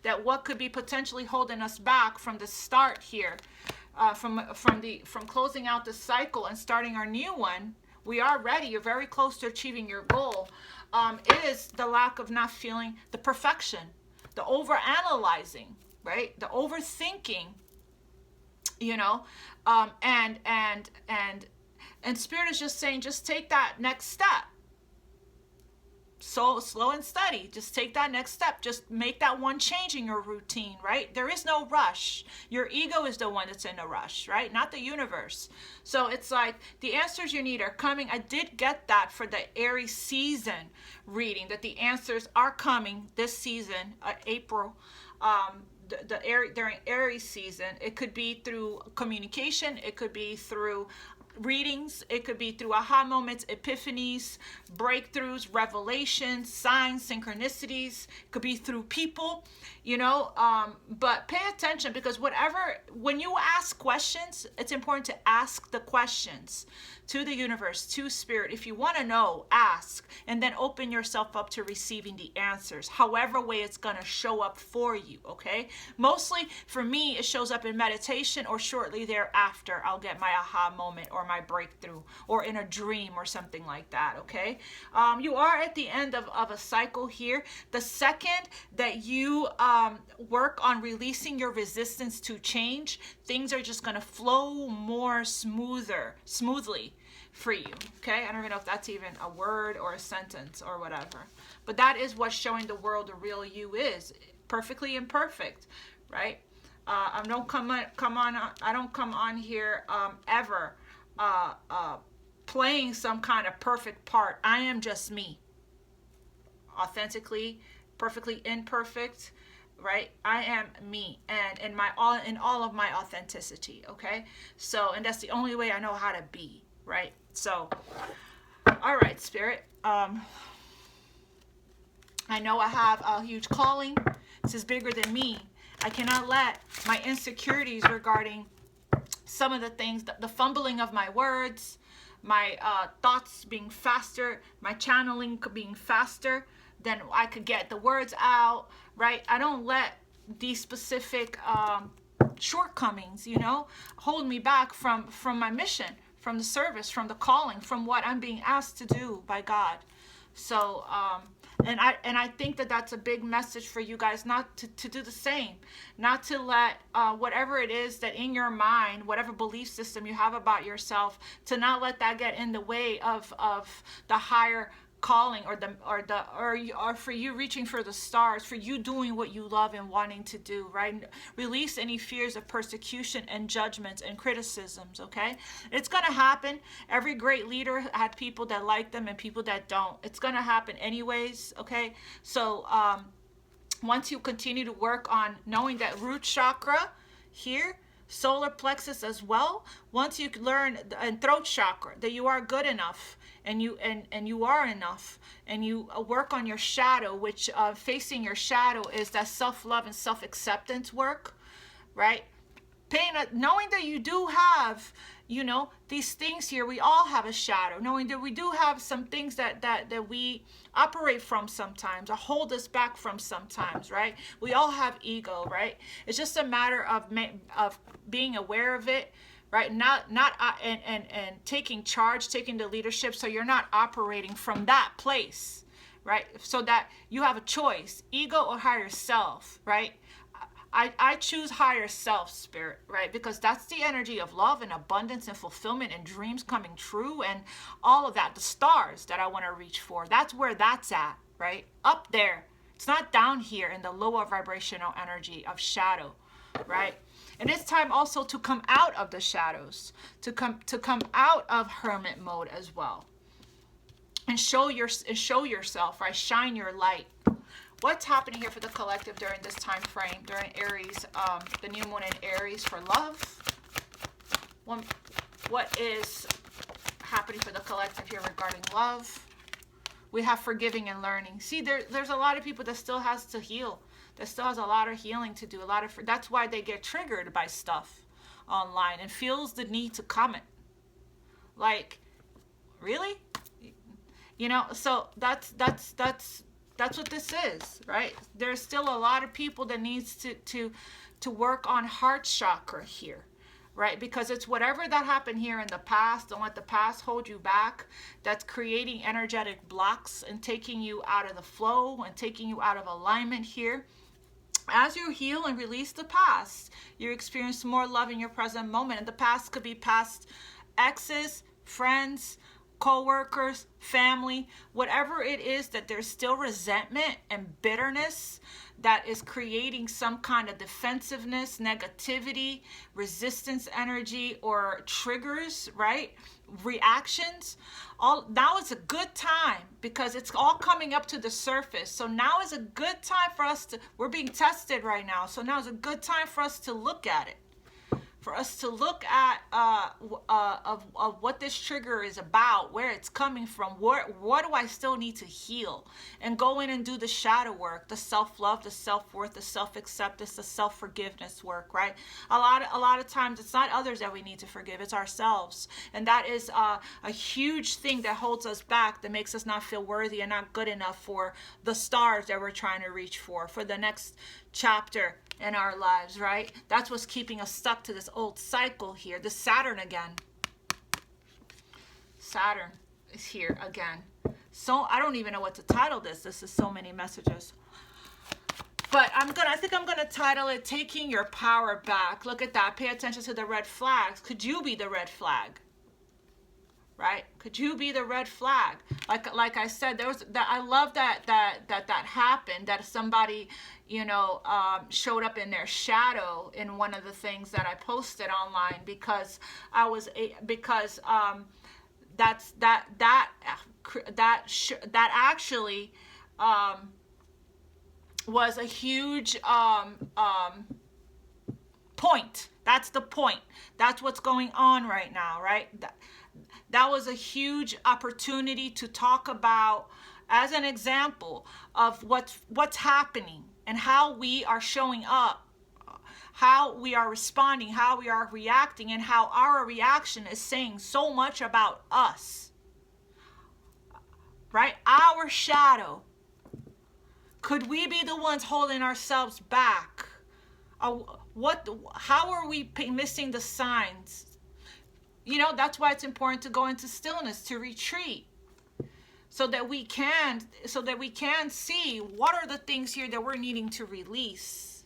that what could be potentially holding us back from the start here, from closing out the cycle and starting our new one. We are ready. You're very close to achieving your goal. Is the lack of not feeling the perfection, the overanalyzing, right? The overthinking, you know, and Spirit is just saying, just take that next step. So slow and steady. Just take that next step. Just make that one change in your routine, right? There is no rush. Your ego is the one that's in a rush, right? Not the universe. So it's like the answers you need are coming. I did get that for the Aries season reading, that the answers are coming this season, April, during Aries season. It could be through communication. It could be through readings. It could be through aha moments, epiphanies, breakthroughs, revelations, signs, synchronicities. It could be through people, you know, but pay attention, because when you ask questions, it's important to ask the questions to the universe, to Spirit. If you want to know, ask, and then open yourself up to receiving the answers, however way it's going to show up for you, okay? Mostly for me, it shows up in meditation, or shortly thereafter, I'll get my aha moment or my breakthrough, or in a dream or something like that, okay? You are at the end of a cycle here. The second that you work on releasing your resistance to change, things are just going to flow more smoothly for you, okay? I don't even know if that's even a word or a sentence or whatever, but that is what's showing the world the real you is, perfectly imperfect, right? I don't come on here ever playing some kind of perfect part. I am just me, authentically, perfectly imperfect, right? I am me, and in all of my authenticity, okay? So, and that's the only way I know how to be, right? So, all right, Spirit. I know I have a huge calling. This is bigger than me. I cannot let my insecurities regarding some of the things, the fumbling of my words, my thoughts being faster, my channeling being faster than I could get the words out, right? I don't let these specific shortcomings, hold me back from my mission, from the service, from the calling, from what I'm being asked to do by God. So, and I think that that's a big message for you guys, not to do the same, not to let whatever it is that in your mind, whatever belief system you have about yourself, to not let that get in the way of the higher calling, or for you reaching for the stars, for you doing what you love and wanting to do, right? Release any fears of persecution and judgments and criticisms, okay? It's gonna happen. Every great leader had people that like them and people that don't. It's gonna happen anyways, okay? So once you continue to work on knowing that root chakra here, solar plexus as well, once you learn, and throat chakra, that you are good enough, and you are enough, and you work on your shadow, which facing your shadow is that self-love and self-acceptance work, right? Knowing that you do have, these things here, we all have a shadow, knowing that we do have some things that we operate from sometimes, or hold us back from sometimes, right? We all have ego, right? It's just a matter of being aware of it, right? And taking charge, taking the leadership, so you're not operating from that place, right? So that you have a choice, ego or higher self, right? I choose higher self, Spirit, right? Because that's the energy of love and abundance and fulfillment and dreams coming true and all of that, the stars that I want to reach for. That's where that's at, right? Up there. It's not down here in the lower vibrational energy of shadow, right? And it's time also to come out of the shadows, to come out of hermit mode as well, and show yourself, right? Shine your light. What's happening here for the collective during this time frame, during Aries, the new moon in Aries for love? What is happening for the collective here regarding love? We have forgiving and learning. See, there's a lot of people that still has to heal. That still has a lot of healing to do. That's why they get triggered by stuff online and feels the need to comment. Like, really? So that's what this is, right? There's still a lot of people that needs to work on heart chakra here, right? Because it's whatever that happened here in the past, don't let the past hold you back, that's creating energetic blocks and taking you out of the flow and taking you out of alignment here. As you heal and release the past, you experience more love in your present moment. And the past could be past exes, friends, co-workers, family, whatever it is that there's still resentment and bitterness that is creating some kind of defensiveness, negativity, resistance energy, or triggers, right? Reactions. Now is a good time because it's all coming up to the surface. So now is a good time for us we're being tested right now. So now is a good time for us to look at it. For us to look at of what this trigger is about, where it's coming from, what do I still need to heal, and go in and do the shadow work, the self-love, the self-worth, the self-acceptance, the self-forgiveness work, right? A lot of times it's not others that we need to forgive, it's ourselves, and that is a huge thing that holds us back, that makes us not feel worthy and not good enough for the stars that we're trying to reach for the next chapter in our lives, right? That's what's keeping us stuck to this old cycle here, the Saturn again. Saturn is here again. So I don't even know what to title this. This is so many messages. But I think I'm gonna title it "Taking Your Power Back." Look at that. Pay attention to the red flags. Could you be the red flag? Right? Could you be the red flag? Like I said, there was that. I love that happened. That somebody, you know, showed up in their shadow in one of the things that I posted online, because that actually was a huge point. That's the point. That's what's going on right now, right? That was a huge opportunity to talk about, as an example of what's happening and how we are showing up, how we are responding, how we are reacting, and how our reaction is saying so much about us, right? Our shadow. Could we be the ones holding ourselves back? How are we missing the signs? You know, that's why it's important to go into stillness, to retreat, so that we can see what are the things here that we're needing to release.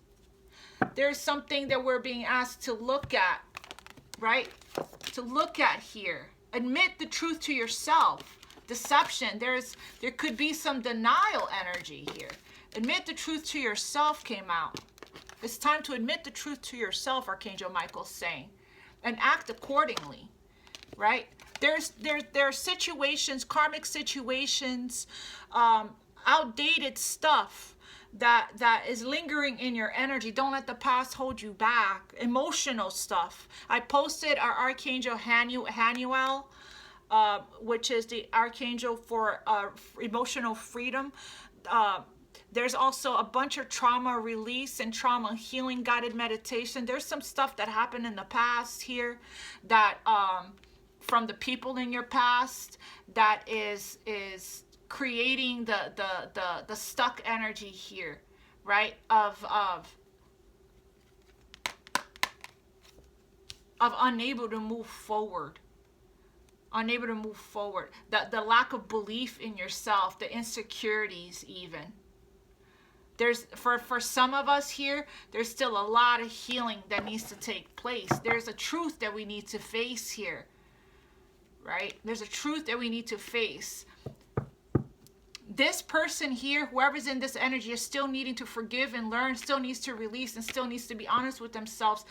There's something that we're being asked to look at, right? To look at here. Admit the truth to yourself. Deception. There could be some denial energy here. Admit the truth to yourself came out. It's time to admit the truth to yourself, Archangel Michael's saying, and act accordingly, right? There are situations, karmic situations, outdated stuff that is lingering in your energy. Don't let the past hold you back. Emotional stuff. I posted our Archangel Hanuel, which is the Archangel for emotional freedom. There's also a bunch of trauma release and trauma healing guided meditation. There's some stuff that happened in the past here that from the people in your past that is creating the stuck energy here, right? Of unable to move forward. Unable to move forward. The lack of belief in yourself, the insecurities even. There's for some of us here, there's still a lot of healing that needs to take place. There's a truth that we need to face here, right? There's a truth that we need to face. This person here, whoever's in this energy, is still needing to forgive and learn, still needs to release, and still needs to be honest with themselves.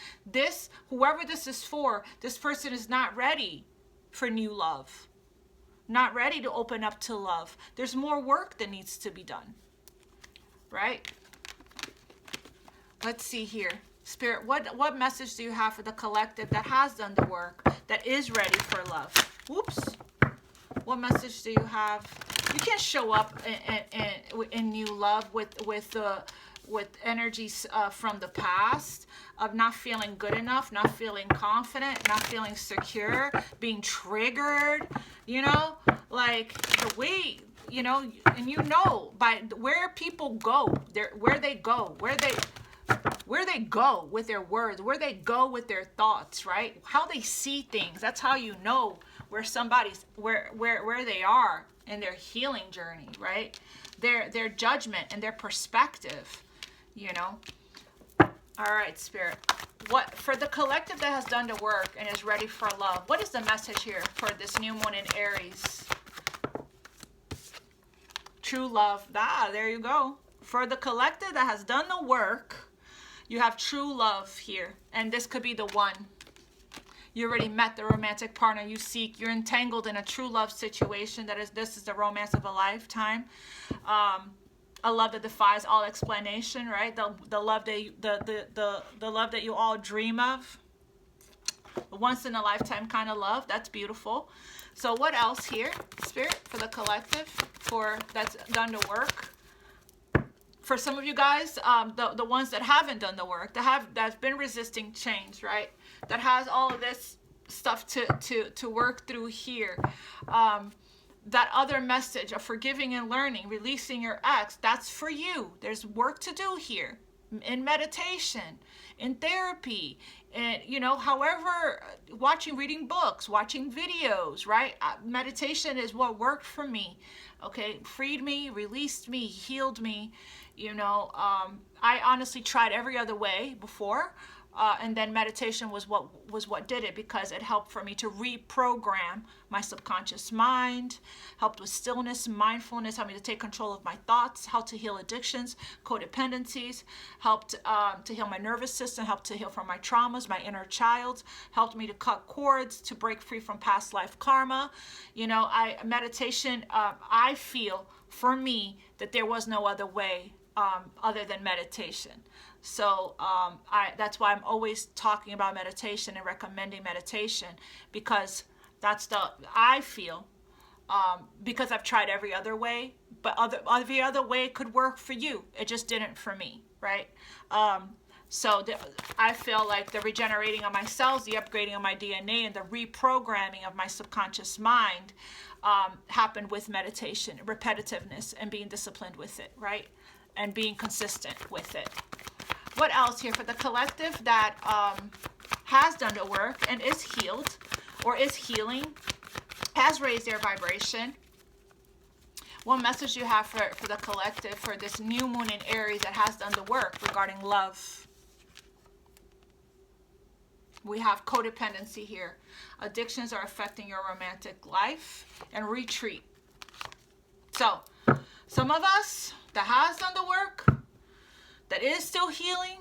Whoever this is for, this person is not ready for new love. Not ready to open up to love. There's more work that needs to be done. Right? Let's see here. Spirit, what message do you have for the collective that has done the work, that is ready for love? Whoops. What message do you have? You can show up in new love with energies from the past of not feeling good enough, not feeling confident, not feeling secure, being triggered, you know, like the way, you know, and you know by where people go, where they go with their words, where they go with their thoughts, right? How they see things. That's how you know where somebody's where they are in their healing journey, right? Their judgment and their perspective, you know. All right, Spirit. What for the collective that has done the work and is ready for love? What is the message here for this new moon in Aries? True love. There you go. For the collective that has done the work, you have true love here. And this could be the one. You already met the romantic partner you seek. You're entangled in a true love situation. This is the romance of a lifetime. A love that defies all explanation, right? The love that you all dream of. The once in a lifetime kind of love. That's beautiful. So what else here, Spirit, for the collective, that's done the work? For some of you guys, the ones that haven't done the work, that's been resisting change, right? That has all of this stuff to work through here. That other message of forgiving and learning, releasing your ex, that's for you. There's work to do here. in meditation, in therapy, and, you know, however, reading books, watching videos, right? Meditation is what worked for me, okay? Freed me, released me, healed me, you know. I honestly tried every other way before, and then meditation was what did it, because it helped for me to reprogram my subconscious mind, helped with stillness, mindfulness, helped me to take control of my thoughts, helped to heal addictions, codependencies, helped to heal my nervous system, helped to heal from my traumas, my inner child, helped me to cut cords, to break free from past life karma. You know, meditation, I feel for me that there was no other way other than meditation. So that's why I'm always talking about meditation and recommending meditation, because I feel, because I've tried every other way, but every other way could work for you. It just didn't for me, right? I feel like the regenerating of my cells, the upgrading of my DNA, and the reprogramming of my subconscious mind happened with meditation, repetitiveness, and being disciplined with it, right? And being consistent with it. What else here for the collective that has done the work and is healed or is healing, has raised their vibration? What message do you have for the collective for this new moon in Aries that has done the work regarding love? We have codependency here. Addictions are affecting your romantic life, and retreat. So, some of us that has done the work, that is still healing,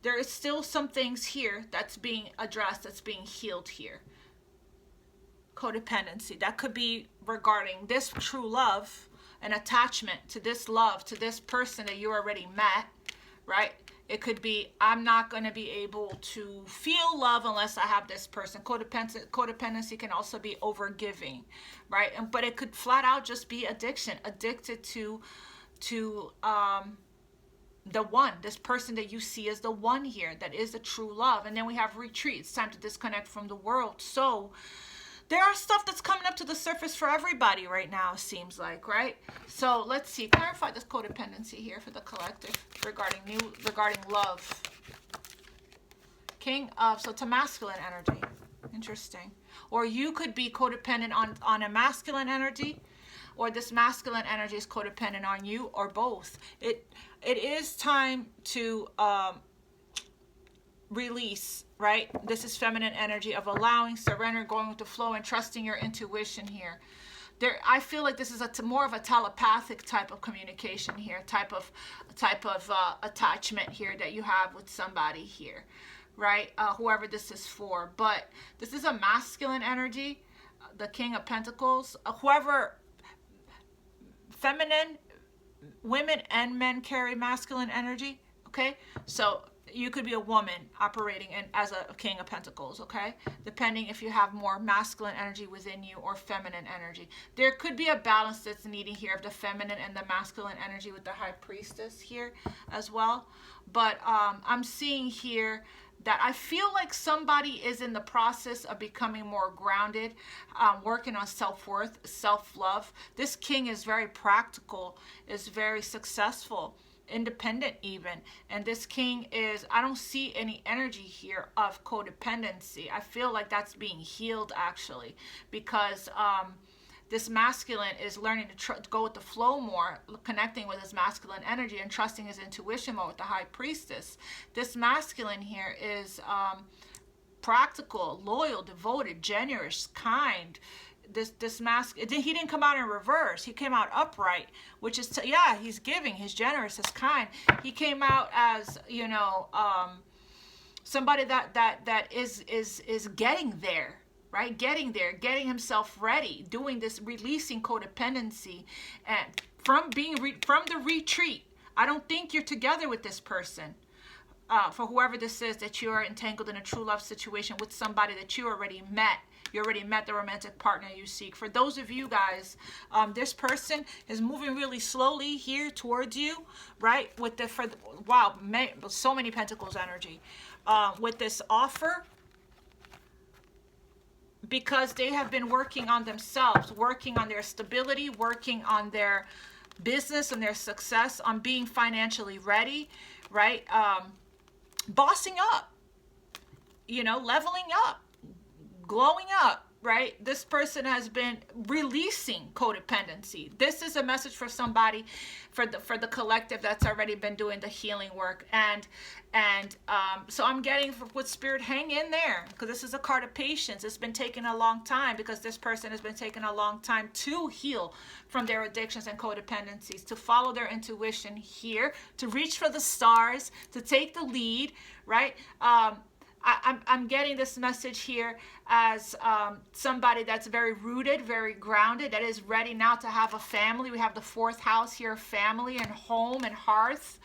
there is still some things here that's being addressed, that's being healed here. Codependency, that could be regarding this true love, an attachment to this love, to this person that you already met, right? It could be, I'm not going to be able to feel love unless I have this person. Codependency can also be overgiving, right? But it could flat out just be addiction, addicted to the one, this person that you see as the one here, that is the true love. And then we have retreat. It's time to disconnect from the world. So there are stuff that's coming up to the surface for everybody right now, seems like, right? So let's see, clarify this codependency here for the collective regarding love. So it's a masculine energy. Interesting. Or you could be codependent on a masculine energy, or this masculine energy is codependent on you, or both. It is time to release, right? This is feminine energy of allowing, surrender, going with the flow, and trusting your intuition here. I feel like this is more of a telepathic type of communication here, type of attachment here that you have with somebody here, right? Whoever this is for. But this is a masculine energy, the King of Pentacles. Whoever, feminine, women and men carry masculine energy, okay? So you could be a woman operating as a King of Pentacles, okay? Depending if you have more masculine energy within you or feminine energy. There could be a balance that's needed here of the feminine and the masculine energy with the High Priestess here as well. But I'm seeing here that I feel like somebody is in the process of becoming more grounded, working on self-worth, self-love. This king is very practical, is very successful, independent even. And this king is, I don't see any energy here of codependency. I feel like that's being healed actually, because this masculine is learning to go with the flow more, connecting with his masculine energy and trusting his intuition more with the High Priestess. This masculine here is practical, loyal, devoted, generous, kind. This he didn't come out in reverse. He came out upright, which is he's giving, he's generous, he's kind. He came out as, you know, somebody that is getting there. Right? Getting there, getting himself ready, doing this, releasing codependency, and from the retreat. I don't think you're together with this person. For whoever this is, that you are entangled in a true love situation with somebody that you already met. You already met the romantic partner you seek. For those of you guys, this person is moving really slowly here towards you, right? So many Pentacles energy. With this offer, because they have been working on themselves, working on their stability, working on their business and their success, on being financially ready, right? Bossing up, leveling up, glowing up, right? This person has been releasing codependency. This is a message for somebody, for the collective that's already been doing the healing work. And so I'm getting with Spirit, hang in there, because this is a card of patience. It's been taking a long time, because this person has been taking a long time to heal from their addictions and codependencies, to follow their intuition here, to reach for the stars, to take the lead, right? I'm getting this message here as somebody that's very rooted, very grounded, that is ready now to have a family. We have the fourth house here, family and home and hearth,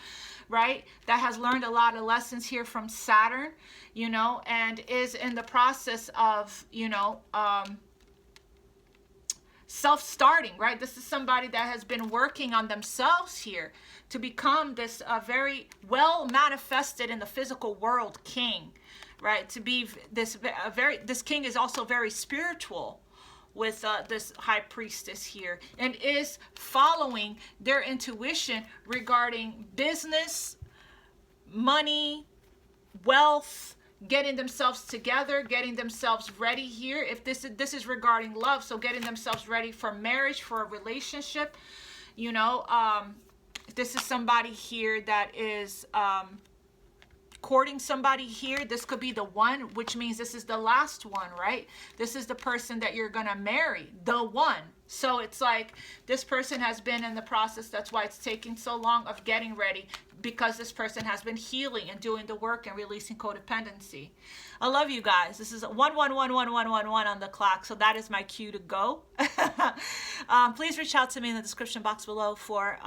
right? That has learned a lot of lessons here from Saturn, and is in the process of, self-starting, right? This is somebody that has been working on themselves here to become this very well manifested in the physical world king, right? To be this king is also very spiritual with this high priestess here, and is following their intuition regarding business, money, wealth, getting themselves together, getting themselves ready here. If this is regarding love, so getting themselves ready for marriage, for a relationship, this is somebody here that is courting somebody here. This could be the one, which means this is the last one, right? This is the person that you're gonna marry, the one. So it's like this person has been in the process. That's why it's taking so long of getting ready, because this person has been healing and doing the work and releasing codependency. I love you guys. This is 111111 on the clock, so that is my cue to go. Please reach out to me in the description box below for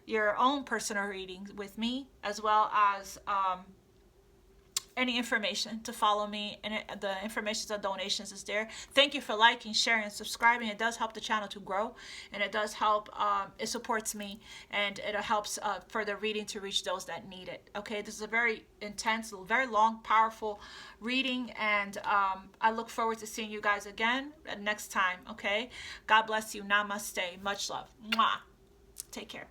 your own personal readings with me, as well as any information to follow me, and the information of donations is there. Thank you for liking, sharing, and subscribing. It does help the channel to grow, and it does help, it supports me, and it helps for the reading to reach those that need it. Okay, this is a very intense, very long, powerful reading, and I look forward to seeing you guys again next time. Okay, God bless you. Namaste. Much love. Mwah. Take care.